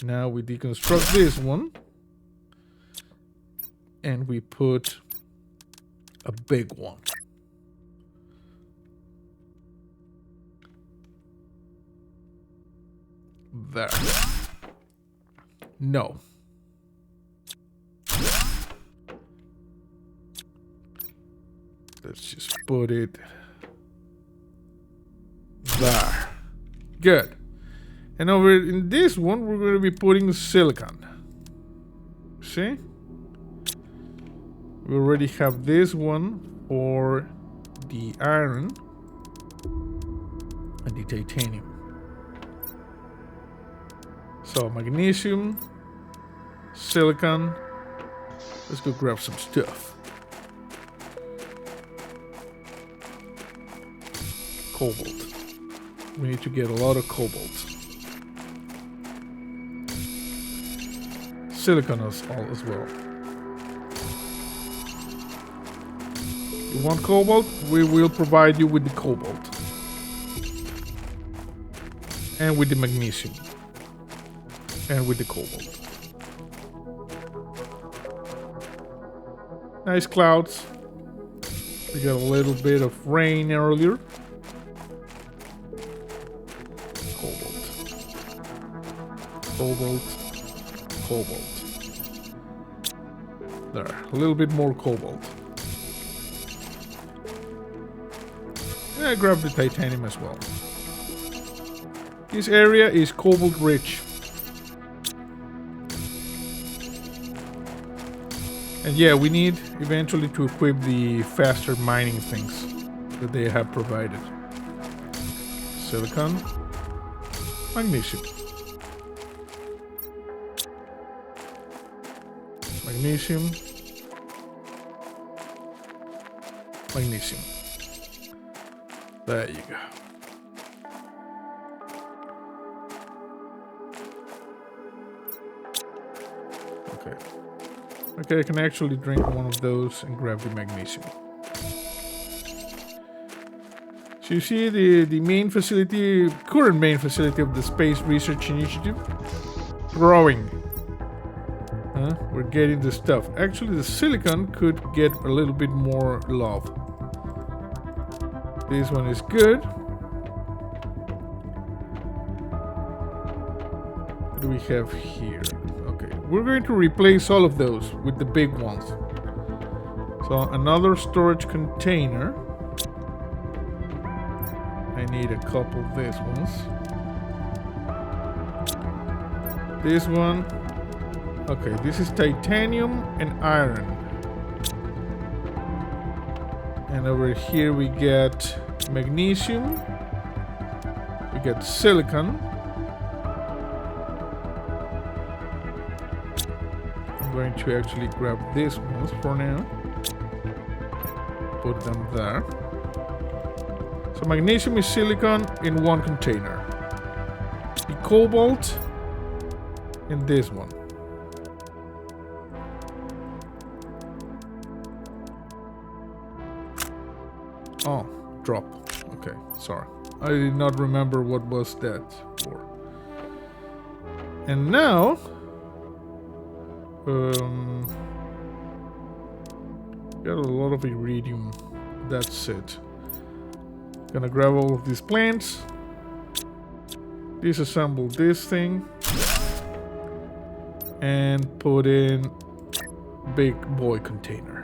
Speaker 1: Now we deconstruct this one. And we put a big one. There. No. Let's just put it there. Good. And over in this one, we're going to be putting silicon. See? We already have this one for the iron and the titanium. So magnesium, Silicon. Let's go grab some stuff. Cobalt. We need to get a lot of cobalt. Silicon as well. You want cobalt? We will provide you with the cobalt. And with the magnesium. And with the cobalt. Nice clouds. We got a little bit of rain earlier. Cobalt. There, a little bit more cobalt. And I grabbed the titanium as well. This area is cobalt rich. And yeah, we need eventually to equip the faster mining things that they have provided. Silicon. Magnesium. Magnesium. Magnesium. There you go. Okay. Okay, I can actually drink one of those and grab the magnesium. So you see the main facility, current main facility of the Space Research Initiative, growing. We're getting the stuff. Actually, the silicon could get a little bit more love. This one is good. What do we have here? Okay, we're going to replace all of those with the big ones. So another storage container. I need a couple of these ones. This one. Okay, this is titanium and iron. And over here we get magnesium. We get silicon. I'm going to actually grab these ones for now. Put them there. So magnesium is silicon in one container. The cobalt in this one. Oh, drop. Okay, sorry. I did not remember what was that for. And now, got a lot of iridium. That's it. Gonna grab all of these plants. Disassemble this thing. And put in big boy container.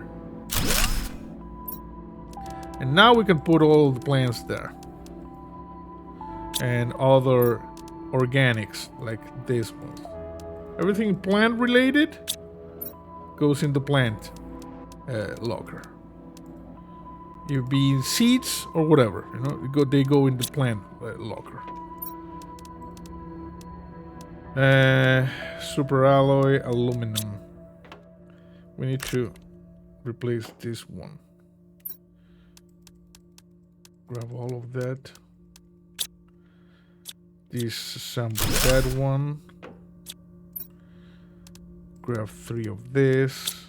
Speaker 1: And now we can put all the plants there. And other organics, like this one. Everything plant related goes in the plant locker. It be seeds or whatever, you know, they go in the plant locker. Super alloy aluminum. We need to replace this one. Grab all of that. Disassemble that one. Grab 3 of this.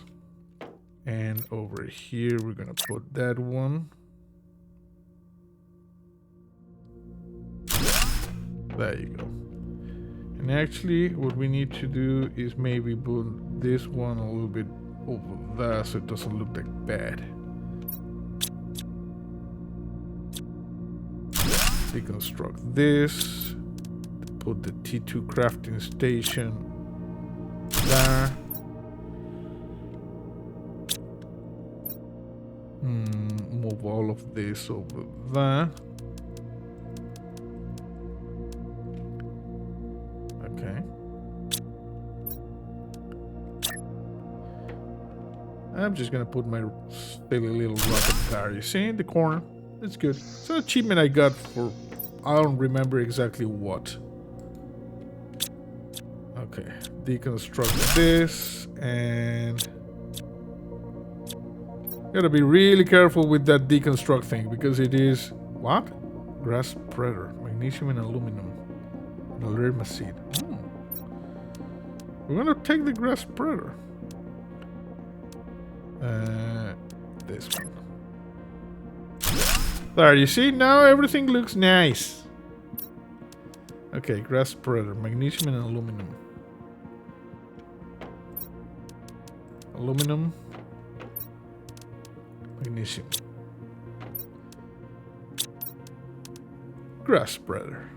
Speaker 1: And over here we're gonna put that one. There you go. And actually what we need to do is maybe put this one a little bit over there so it doesn't look like bad. Deconstruct this. Put the T2 crafting station there. Move all of this over there. Okay. I'm just gonna put my silly little rocket car, you see, in the corner. It's good. It's an achievement I got for, I don't remember exactly what. Okay, deconstruct this, and gotta be really careful with that deconstruct thing because it is what? Grass spreader, magnesium and aluminum, and alerma seed. We're gonna take the grass spreader. This one. There, you see, now everything looks nice. Okay, grass spreader, magnesium and aluminum. Aluminum, magnesium. Grass spreader.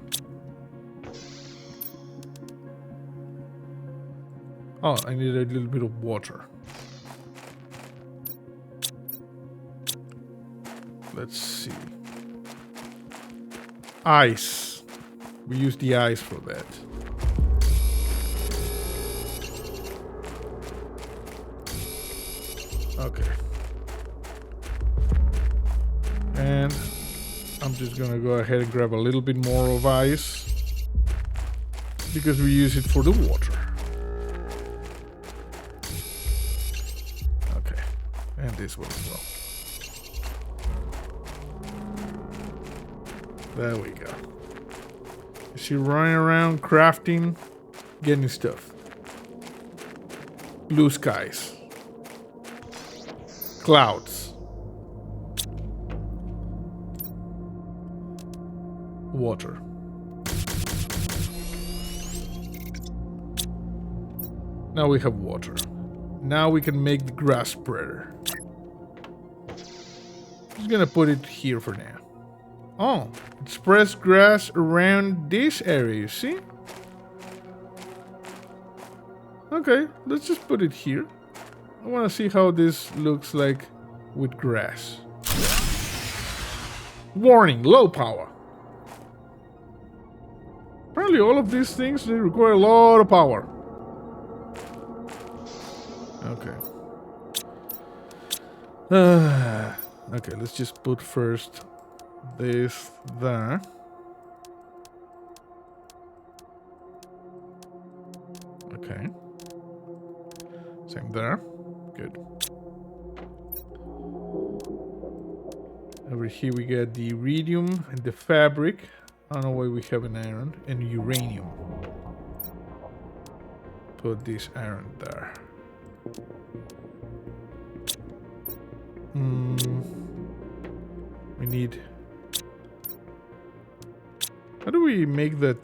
Speaker 1: Oh, I need a little bit of water. Let's see. Ice. We use the ice for that. Okay. And I'm just gonna go ahead and grab a little bit more of ice because we use it for the water. Okay. And this one as well. There we go. You see, running around, crafting, getting stuff. Blue skies. Clouds. Water. Now we have water. Now we can make the grass spreader. Just gonna put it here for now. Oh, it spreads grass around this area, you see? Okay, let's just put it here. I want to see how this looks like with grass. Warning, low power. Apparently all of these things, they require a lot of power. Okay. Okay, let's just put first this there. Okay. Same there. Good. Over here we get the iridium and the fabric. I don't know why we have an iron. And uranium. Put this iron there. We need... How do we make that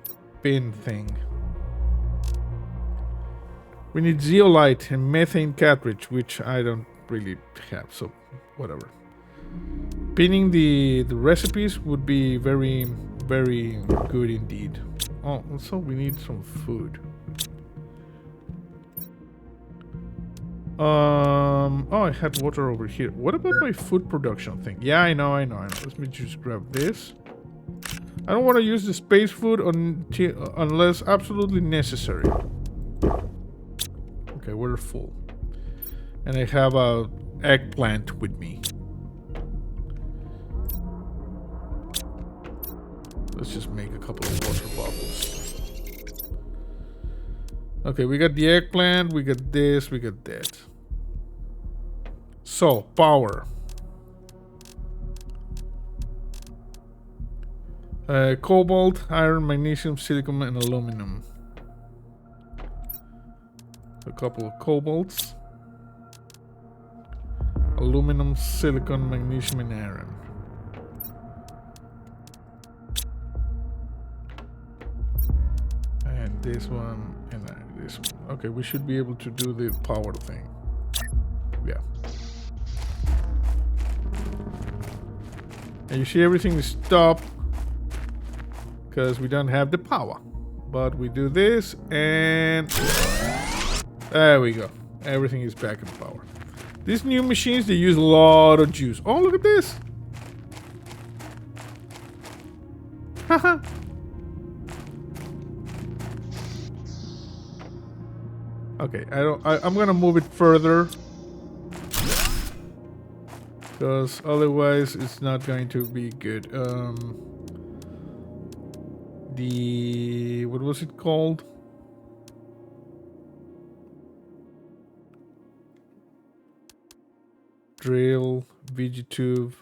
Speaker 1: pin thing? We need zeolite and methane cartridge, which I don't really have, so whatever. Pinning the recipes would be very, very good indeed. Oh, also we need some food. Oh, I had water over here. What about my food production thing? Yeah, I know. Let me just grab this. I don't want to use the space food unless absolutely necessary. Okay, we're full. And I have a eggplant with me. Let's just make a couple of water bottles. Okay, we got the eggplant, we got this, we got that. So, power. Cobalt, iron, magnesium, silicon, and aluminum. A couple of cobalts. Aluminum, silicon, magnesium, and iron. And this one, and this one. Okay, we should be able to do the power thing. Yeah. And you see everything is stopped because we don't have the power. But we do this and there we go. Everything is back in power. These new machines, they use a lot of juice. Oh, look at this. Haha. Okay, I'm gonna move it further because otherwise it's not going to be good. What was it called? drill, VG-tube,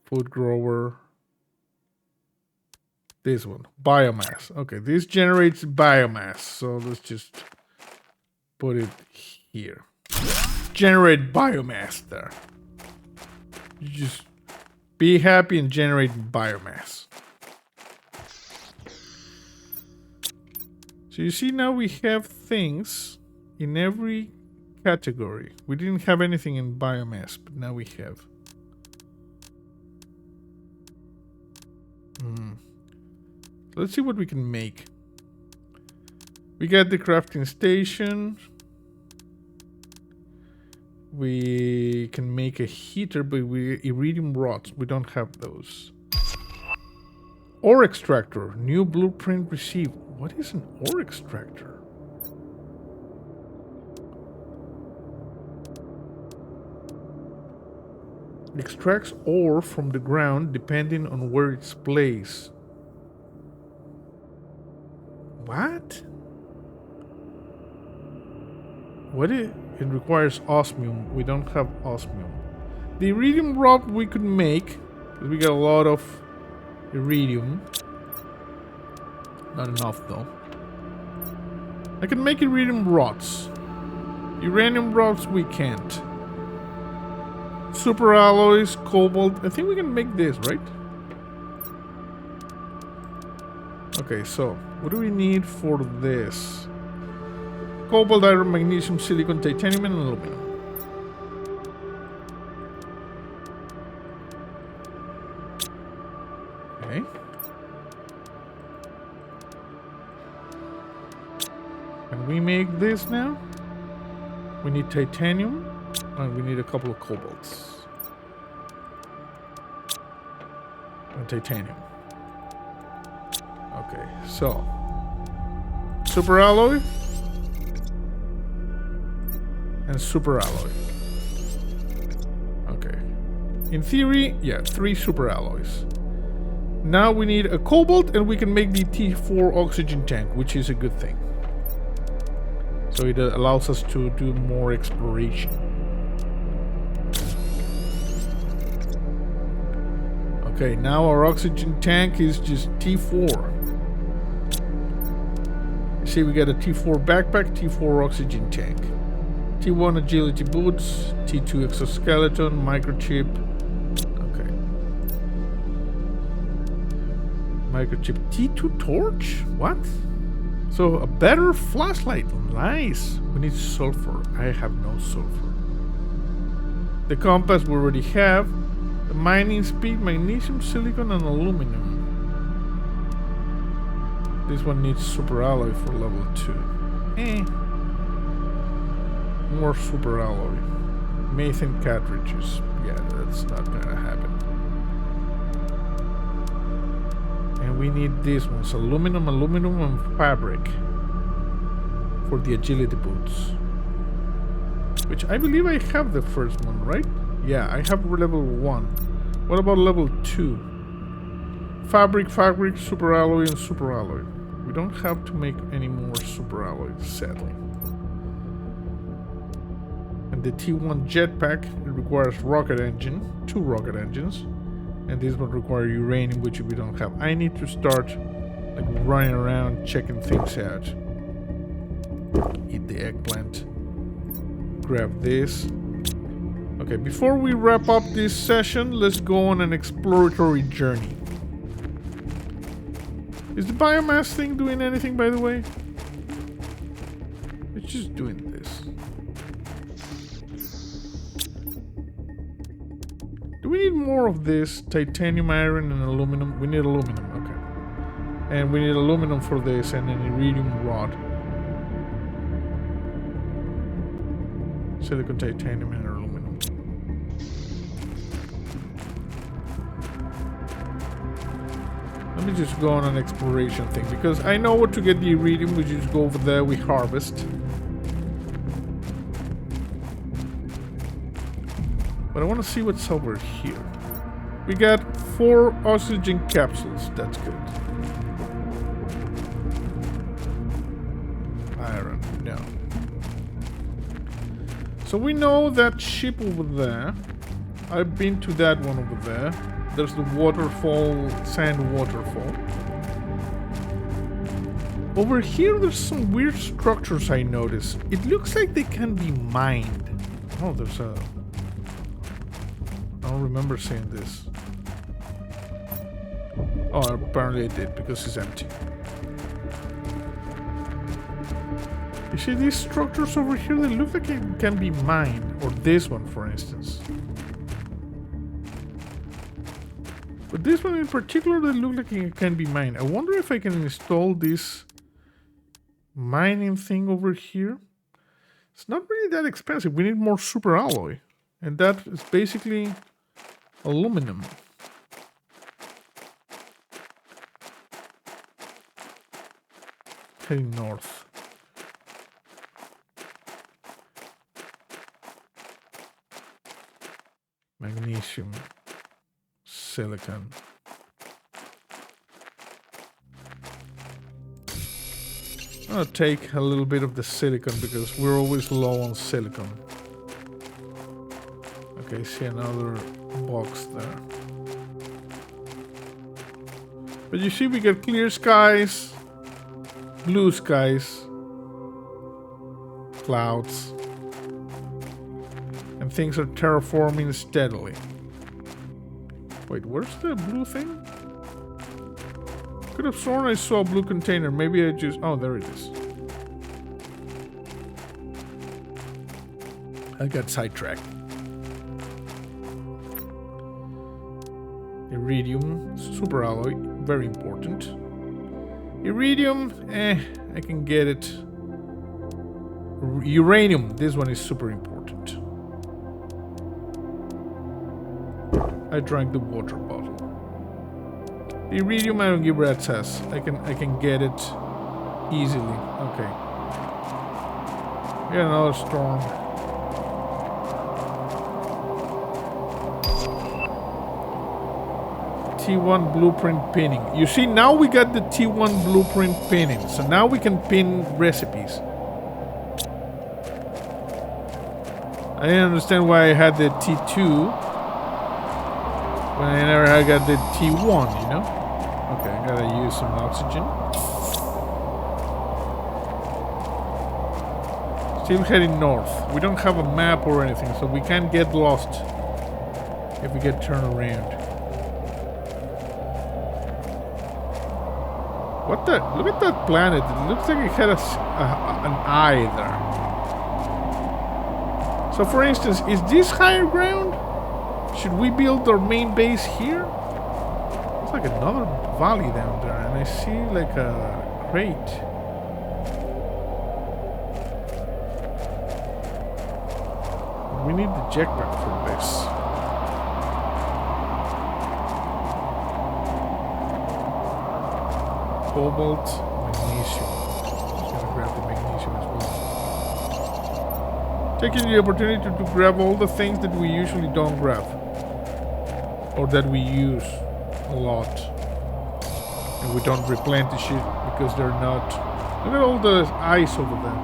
Speaker 1: food grower. This one, biomass. Okay, this generates biomass. So let's just put it here. Generate biomass there. You just be happy and generate biomass. So you see now we have things in every category. We didn't have anything in biomass, but now we have. Let's see what we can make. We got the crafting station. We can make a heater, but iridium rods. We don't have those. Ore extractor. New blueprint received. What is an ore extractor? It extracts ore from the ground depending on where it's placed. What? It requires osmium. We don't have osmium. The iridium rod we could make, because we got a lot of iridium. Not enough though. I can make iridium rods. Uranium rods we can't. Super alloys, cobalt. I think we can make this, right? Okay, so what do we need for this? Cobalt, iron, magnesium, silicon, titanium, and aluminum. Okay. Can we make this now? We need titanium, and we need a couple of cobalts. And titanium. Okay, so super alloy and super alloy. Okay. In theory, yeah, 3 super alloys. Now we need a cobalt and we can make the T4 oxygen tank, which is a good thing. So it allows us to do more exploration. Okay, now our oxygen tank is just T4. You see we got a T4 backpack, T4 oxygen tank. T1 agility boots, T2 exoskeleton, microchip. Okay. Microchip. T2 torch? What? So a better flashlight. Nice. We need sulfur. I have no sulfur. The compass we already have. The mining speed, magnesium, silicon, and aluminum. This one needs super alloy for level 2. More super alloy. Methane cartridges. Yeah, that's not gonna happen. And we need these ones. Aluminum, and fabric. For the agility boots. Which I believe I have the first one, right? Yeah, I have level 1. What about level 2? Fabric, super alloy, and super alloy. We don't have to make any more super alloys, sadly. And the T1 jetpack, it requires rocket engine, 2 rocket engines. And this one requires uranium, which we don't have. I need to start like running around checking things out. Eat the eggplant. Grab this. Okay, before we wrap up this session, let's go on an exploratory journey. Is the biomass thing doing anything, by the way? It's just doing this. Do we need more of this? Titanium, iron, and aluminum? We need aluminum, okay. And we need aluminum for this and an iridium rod. Silicon, titanium, and aluminum. Let me just go on an exploration thing, because I know where to get the iridium. We just go over there, we harvest. But I want to see what's over here. We got 4 oxygen capsules, that's good. Iron, no. So we know that ship over there. I've been to that one over there. There's the waterfall, sand waterfall. Over here, there's some weird structures I noticed. It looks like they can be mined. Oh, there's a... I don't remember seeing this. Oh, apparently I did, because it's empty. You see these structures over here? They look like it can be mined. Or this one, for instance. But this one in particular, they look like it can be mined. I wonder if I can install this mining thing over here. It's not really that expensive. We need more super alloy. And that is basically aluminum. Heading north. Magnesium. Silicon. I'll take a little bit of the silicon because we're always low on silicon. Okay, see another box there. But you see we get clear skies, blue skies, clouds, and things are terraforming steadily. Wait, where's the blue thing? Could have sworn I saw a blue container. Maybe I just... Oh, there it is. I got sidetracked. Iridium, super alloy, very important. Iridium, I can get it. Uranium, this one is super important. I drank the water bottle. Iridium, I don't give rat's ass. I can get it easily. Okay. We got another storm. T1 blueprint pinning. You see, now we got the T1 blueprint pinning. So now we can pin recipes. I didn't understand why I had the T2 when I never had got the T1, you know? Okay, I gotta use some oxygen. Still heading north. We don't have a map or anything, so we can't get lost if we get turned around. What the? Look at that planet. It looks like it had an eye there. So for instance, is this higher ground? Should we build our main base here? It's like another valley down there, and I see like a crate. We need the jetpack for this. Cobalt, magnesium. Just gonna grab the magnesium as well. Taking the opportunity to grab all the things that we usually don't grab. Or that we use a lot. And we don't replenish it because they're not... Look at all the ice over there.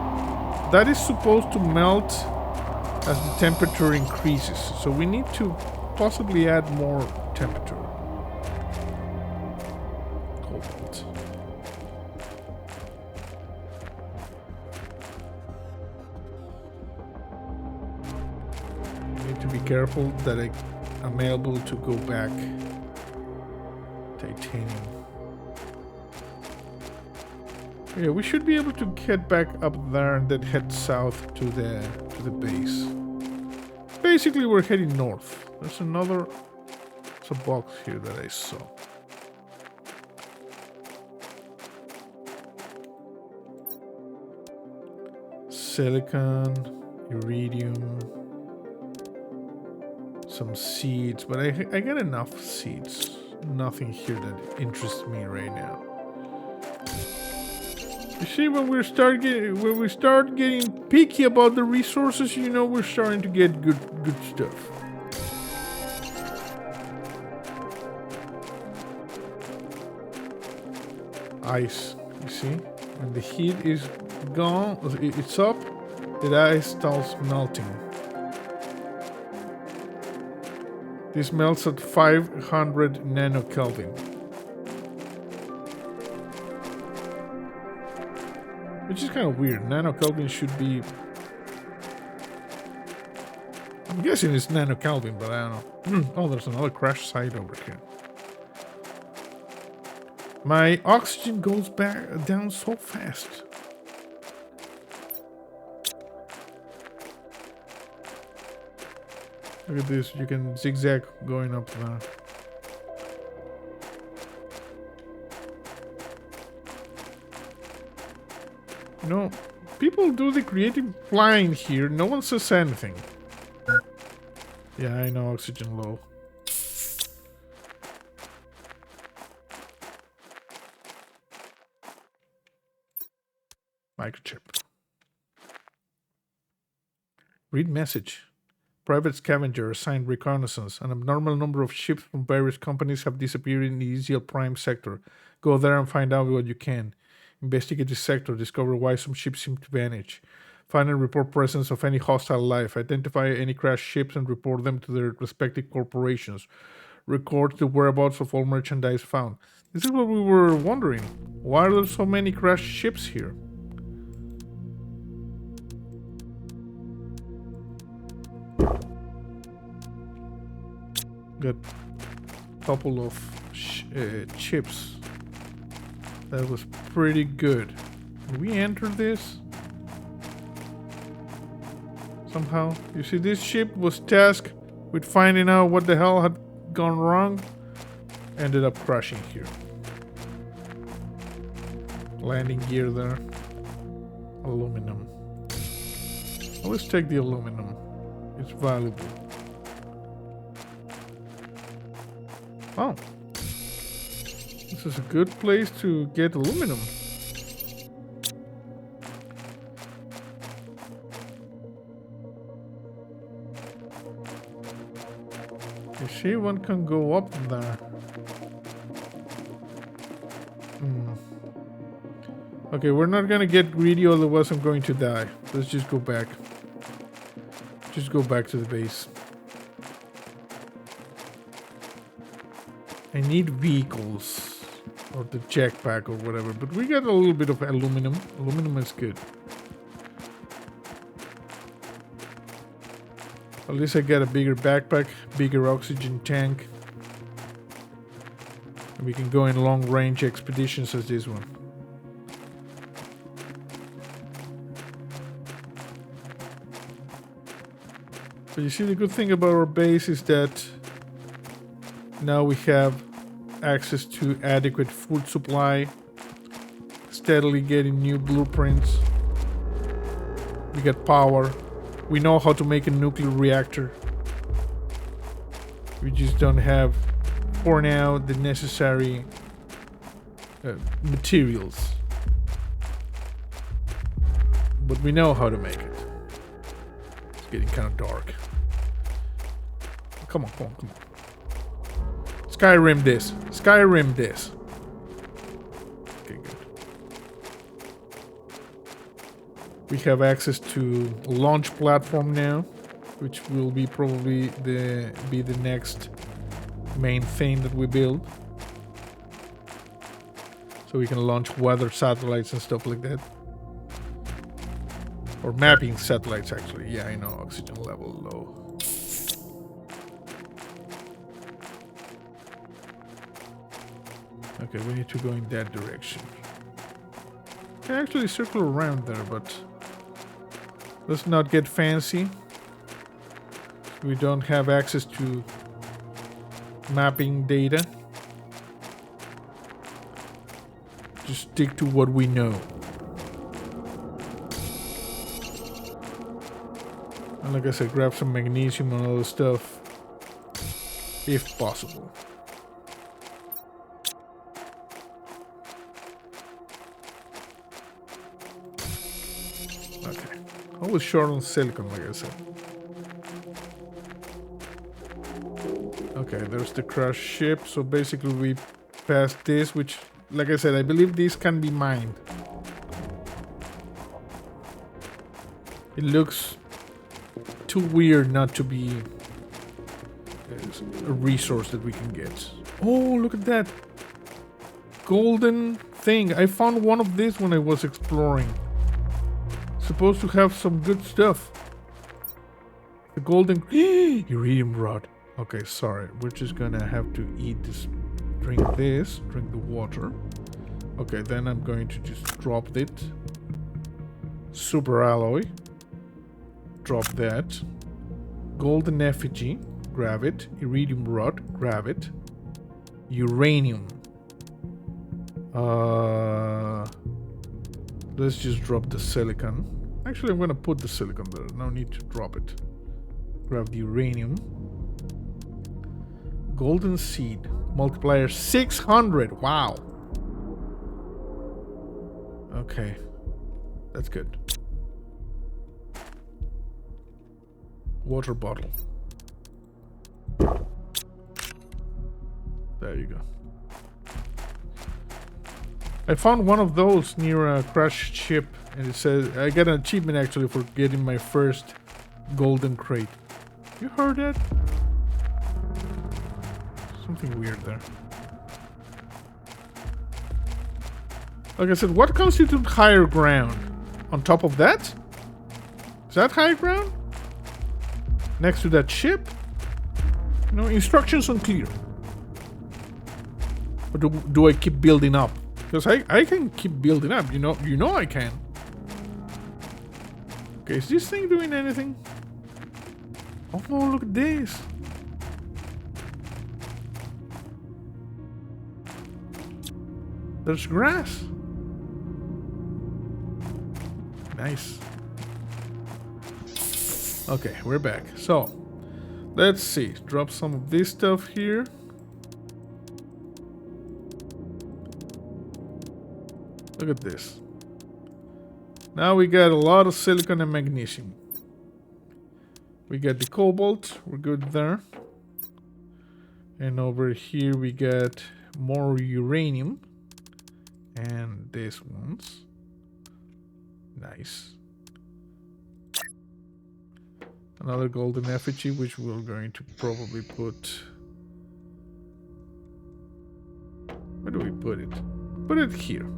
Speaker 1: That is supposed to melt as the temperature increases. So we need to possibly add more temperature. Cobalt. Need to be careful that I'm able to go back. Titanium. Yeah, we should be able to get back up there and then head south to the base. Basically, we're heading north. There's a box here that I saw. Silicon, iridium, some seeds, but I got enough seeds. Nothing here that interests me right now. You see, when we start getting picky about the resources, you know, we're starting to get good stuff. Ice, you see, when the heat is gone, it's up, the ice starts melting. This melts at 500 nanokelvin. Which is kind of weird. Nanokelvin should be... I'm guessing it's nanokelvin, but I don't know. Oh, there's another crash site over here. My oxygen goes back down so fast. Look at this. You can zigzag going up there. You know, people do the creative flying here. No one says anything. Yeah, I know, oxygen low. Microchip. Read message. Private scavenger assigned reconnaissance. An abnormal number of ships from various companies have disappeared in the Eziel Prime sector. Go there and find out what you can. Investigate this sector. Discover why some ships seem to vanish. Find and report presence of any hostile life. Identify any crashed ships and report them to their respective corporations. Record the whereabouts of all merchandise found. This is what we were wondering. Why are there so many crashed ships here? Got a couple of chips. That was pretty good. Can we enter this? Somehow. You see, this ship was tasked with finding out what the hell had gone wrong. Ended up crashing here. Landing gear there. Aluminum. Let's take the aluminum. It's valuable. Oh. This is a good place to get aluminum. You see, one can go up there. Okay, we're not gonna get greedy, otherwise I'm going to die. Let's just go back. Just go back to the base. I need vehicles. Or the jetpack or whatever. But we got a little bit of aluminum. Aluminum is good. At least I get a bigger backpack, bigger oxygen tank. And we can go in long range expeditions as this one. But you see, the good thing about our base is that now we have access to adequate food supply, steadily getting new blueprints. We got power. We know how to make a nuclear reactor. We just don't have, for now, the necessary materials. But we know how to make it. It's getting kind of dark. Come on, come on, come on. Skyrim this. Skyrim this. Okay, good. We have access to a launch platform now, which will be probably the next main thing that we build. So we can launch weather satellites and stuff like that. Or mapping satellites, actually. Yeah, I know. Oxygen level low. Okay, we need to go in that direction. We can actually circle around there, but let's not get fancy. We don't have access to mapping data. Just stick to what we know. And like I said, grab some magnesium and other stuff, if possible. Okay. Always short on silicon, like I said. Okay, there's the crashed ship. So basically we passed this, which, like I said, I believe these can be mined. It looks too weird not to be a resource that we can get. Oh, look at that golden thing. I found one of these when I was exploring. Supposed to have some good stuff. The golden iridium rod. Okay, sorry. We're just gonna have to eat this. Drink the water. Okay, then I'm going to just drop it. Super alloy. Drop that. Golden effigy. Grab it. Iridium rod. Grab it. Uranium. Let's just drop the silicon. Actually, I'm gonna put the silicon there. No need to drop it. Grab the uranium. Golden seed. Multiplier 600. Wow. Okay. That's good. Water bottle. There you go. I found one of those near a crashed ship, and it says I got an achievement actually for getting my first golden crate. You heard that? Something weird there. Like I said, what constitutes higher ground? On top of that? Is that higher ground? Next to that ship? No, instructions unclear. Or do I keep building up? Because I can keep building up, you know I can. Okay, is this thing doing anything? Oh no, look at this. There's grass. Nice. Okay, we're back. So, let's see. Drop some of this stuff here. Look at this. Now we got a lot of silicon and magnesium. We got the cobalt. We're good there. And over here we got more uranium. And these ones. Nice. Another golden effigy, which we're going to probably put... Where do we put it? Put it here.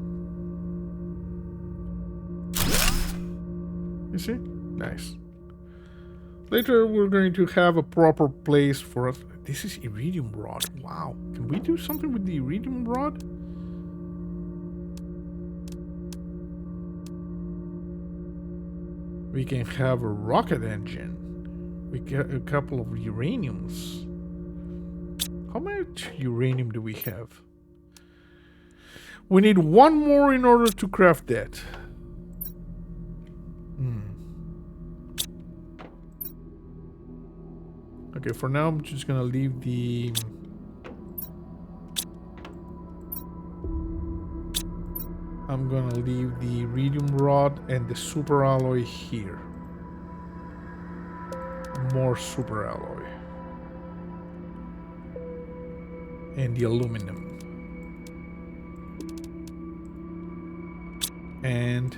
Speaker 1: You see? Nice. Later we're going to have a proper place for us. This is iridium rod. Wow. Can we do something with the iridium rod? We can have a rocket engine. We get a couple of uraniums. How much uranium do we have? We need one more in order to craft that. Okay, for now I'm just gonna leave the... I'm gonna leave the iridium rod and the super alloy here. More super alloy. And the aluminum. And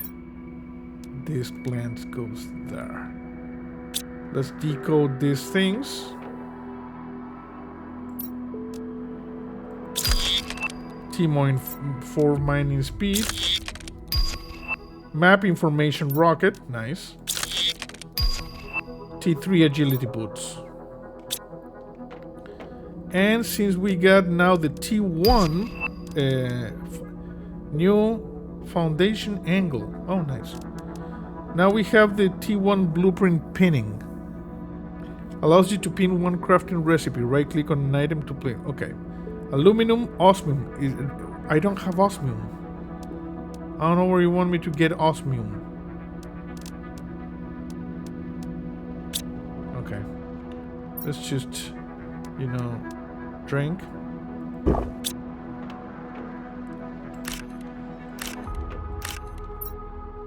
Speaker 1: this plant goes there. Let's decode these things. T-4 mining speed. Map information rocket. Nice. T3 agility boots. And since we got now the T1 new foundation angle. Oh, nice. Now we have the T1 blueprint pinning. Allows you to pin one crafting recipe. Right click on an item to play. Okay. Aluminum, osmium. I don't have osmium. I don't know where you want me to get osmium. Okay. Let's just, drink.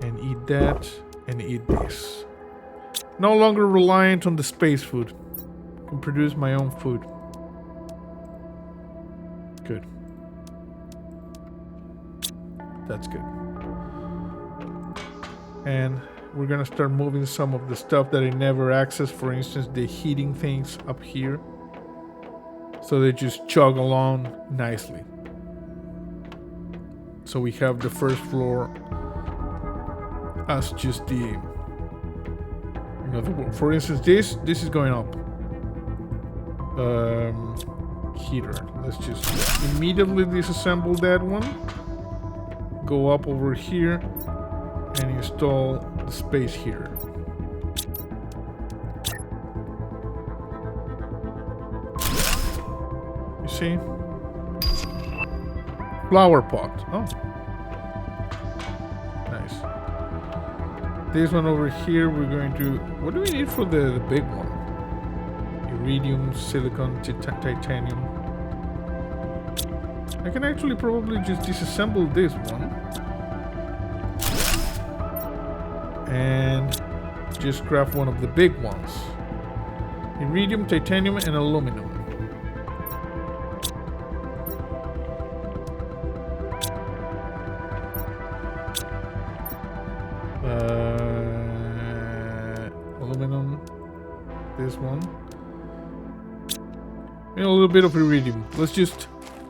Speaker 1: And eat that. And eat this. No longer reliant on the space food. Can produce my own food. Good. That's good. And we're gonna start moving some of the stuff that I never accessed. For instance, the heating things up here. So they just chug along nicely. So we have the first floor as just the, you know, for instance, this is going up. Heater. Let's just immediately disassemble that one. Go up over here and install the space heater. You see? Flower pot. Oh. Nice. This one over here, we're going to... What do we need for the big one? Iridium, silicon, titanium. I can actually probably just disassemble this one. And just grab one of the big ones. Iridium, titanium, and aluminum. Aluminum. This one. And a little bit of iridium. Let's just...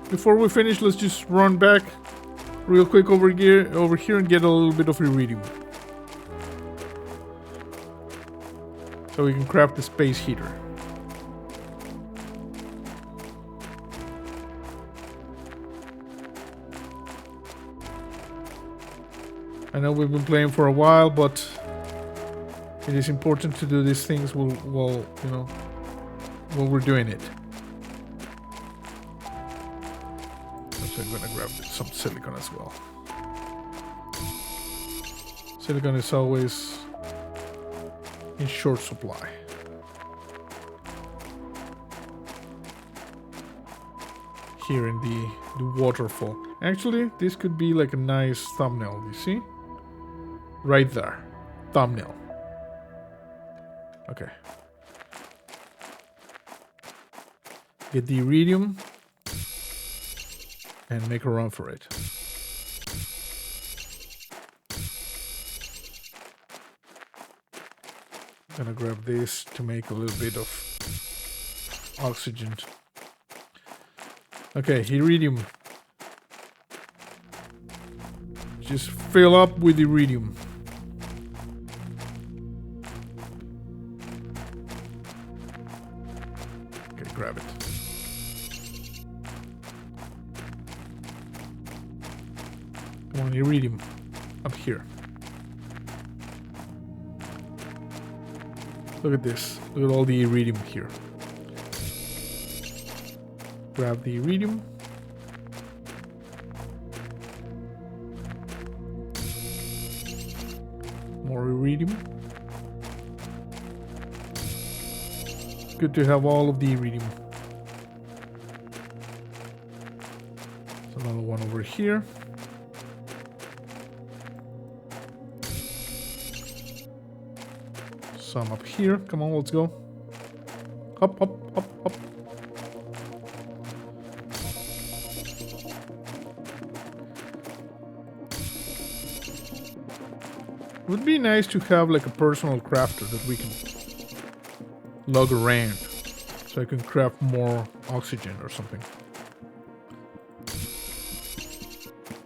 Speaker 1: Before we finish, let's just run back real quick over here and get a little bit of iridium. So we can craft the space heater. I know we've been playing for a while, but it is important to do these things while you know, while we're doing it. So I'm gonna grab some silicon as well. Silicon is always in short supply. Here in the waterfall. Actually, this could be like a nice thumbnail, you see? Right there. Thumbnail. Okay. Get the iridium and make a run for it. Gonna grab this to make a little bit of oxygen. Okay, iridium. Just fill up with iridium. Okay, grab it. Come on, iridium. Up here. Look at this. Look at all the iridium here. Grab the iridium. More iridium. Good to have all of the iridium. There's another one over here. Some up here. Come on, let's go. Up, up, up, up. It would be nice to have like a personal crafter that we can lug around, so I can craft more oxygen or something.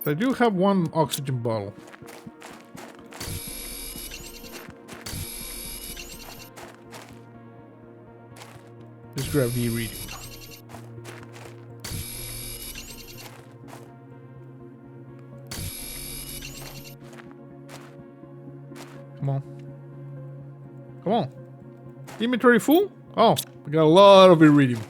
Speaker 1: I do have one oxygen bottle. Just grab the iridium. Come on. Come on. Inventory full? Oh, we got a lot of iridium.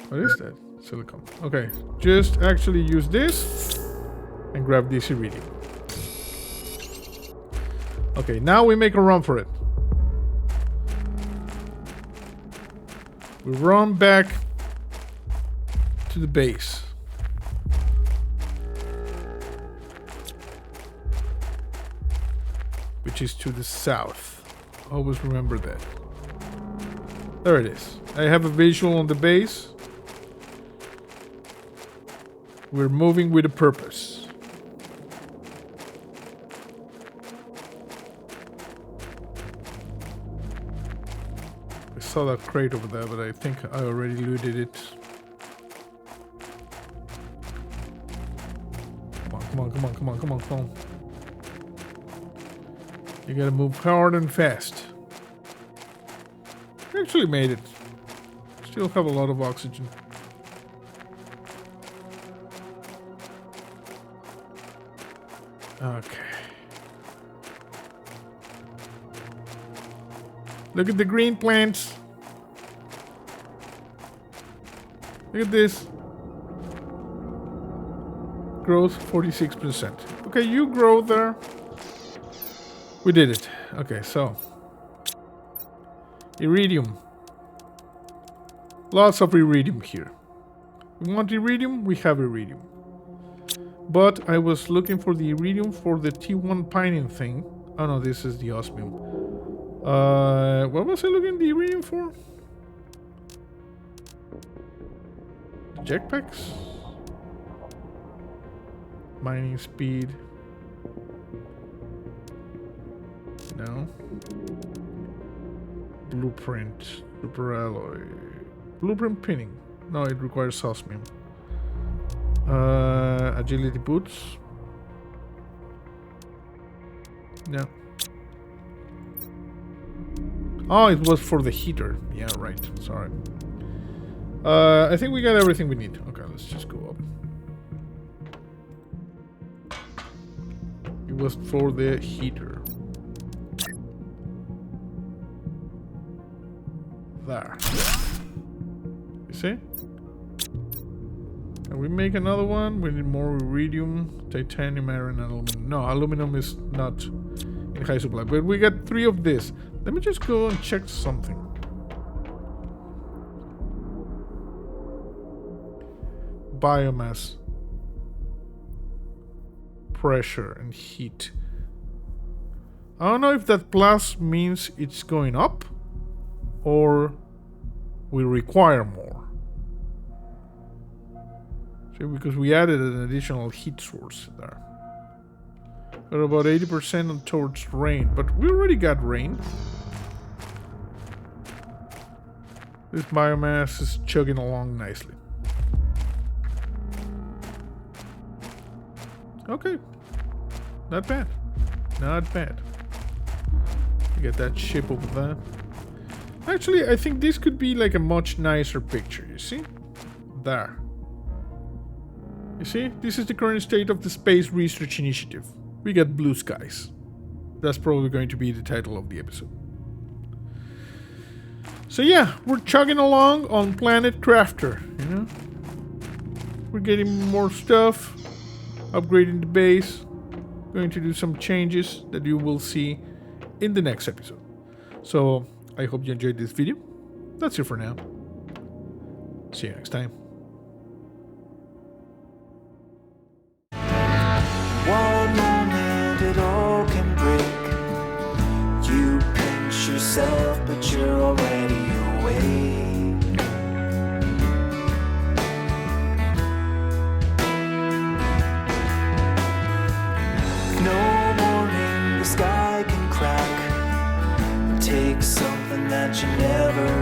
Speaker 1: What is that? Silicon. Okay, just actually use this and grab this iridium. Okay, now we make a run for it. We run back to the base. Which is to the south. Always remember that. There it is. I have a visual on the base. We're moving with a purpose. I saw that crate over there, but I think I already looted it. Come on, come on, come on, come on, come on. You gotta move hard and fast. We actually made it. Still have a lot of oxygen. Okay. Look at the green plants. Look at this. Growth 46%. Okay, you grow there. We did it. Okay, so. Iridium. Lots of iridium here. We want iridium? We have iridium. But I was looking for the iridium for the T1 pining thing. Oh no, this is the osmium. What was I looking the iridium for? The jetpacks? Mining speed. No. Blueprint. Super alloy. Blueprint pinning. No, it requires osmium. Agility boots. No. Oh, it was for the heater. Yeah, right. Sorry. I think we got everything we need. Okay, let's just go up. It was for the heater. There. You see? Can we make another one? We need more iridium, titanium, iron, and aluminum. No, aluminum is not in high supply. But we got 3 of this. Let me just go and check something. Biomass. Pressure and heat. I don't know if that plus means it's going up or we require more. See, because we added an additional heat source there. We're about 80% towards rain, but we already got rain. This biomass is chugging along nicely. Okay. Not bad. Not bad. You get that ship over there. Actually, I think this could be like a much nicer picture, you see? There. You see? This is the current state of the Space Research Initiative. We got blue skies. That's probably going to be the title of the episode. So yeah, we're chugging along on Planet Crafter, you know? We're getting more stuff, upgrading the base, going to do some changes that you will see in the next episode. So, I hope you enjoyed this video. That's it for now. See you next time.
Speaker 2: One moment it all can break. You pinch yourself, but you're already awake. No warning, the sky can crack. Take something that you never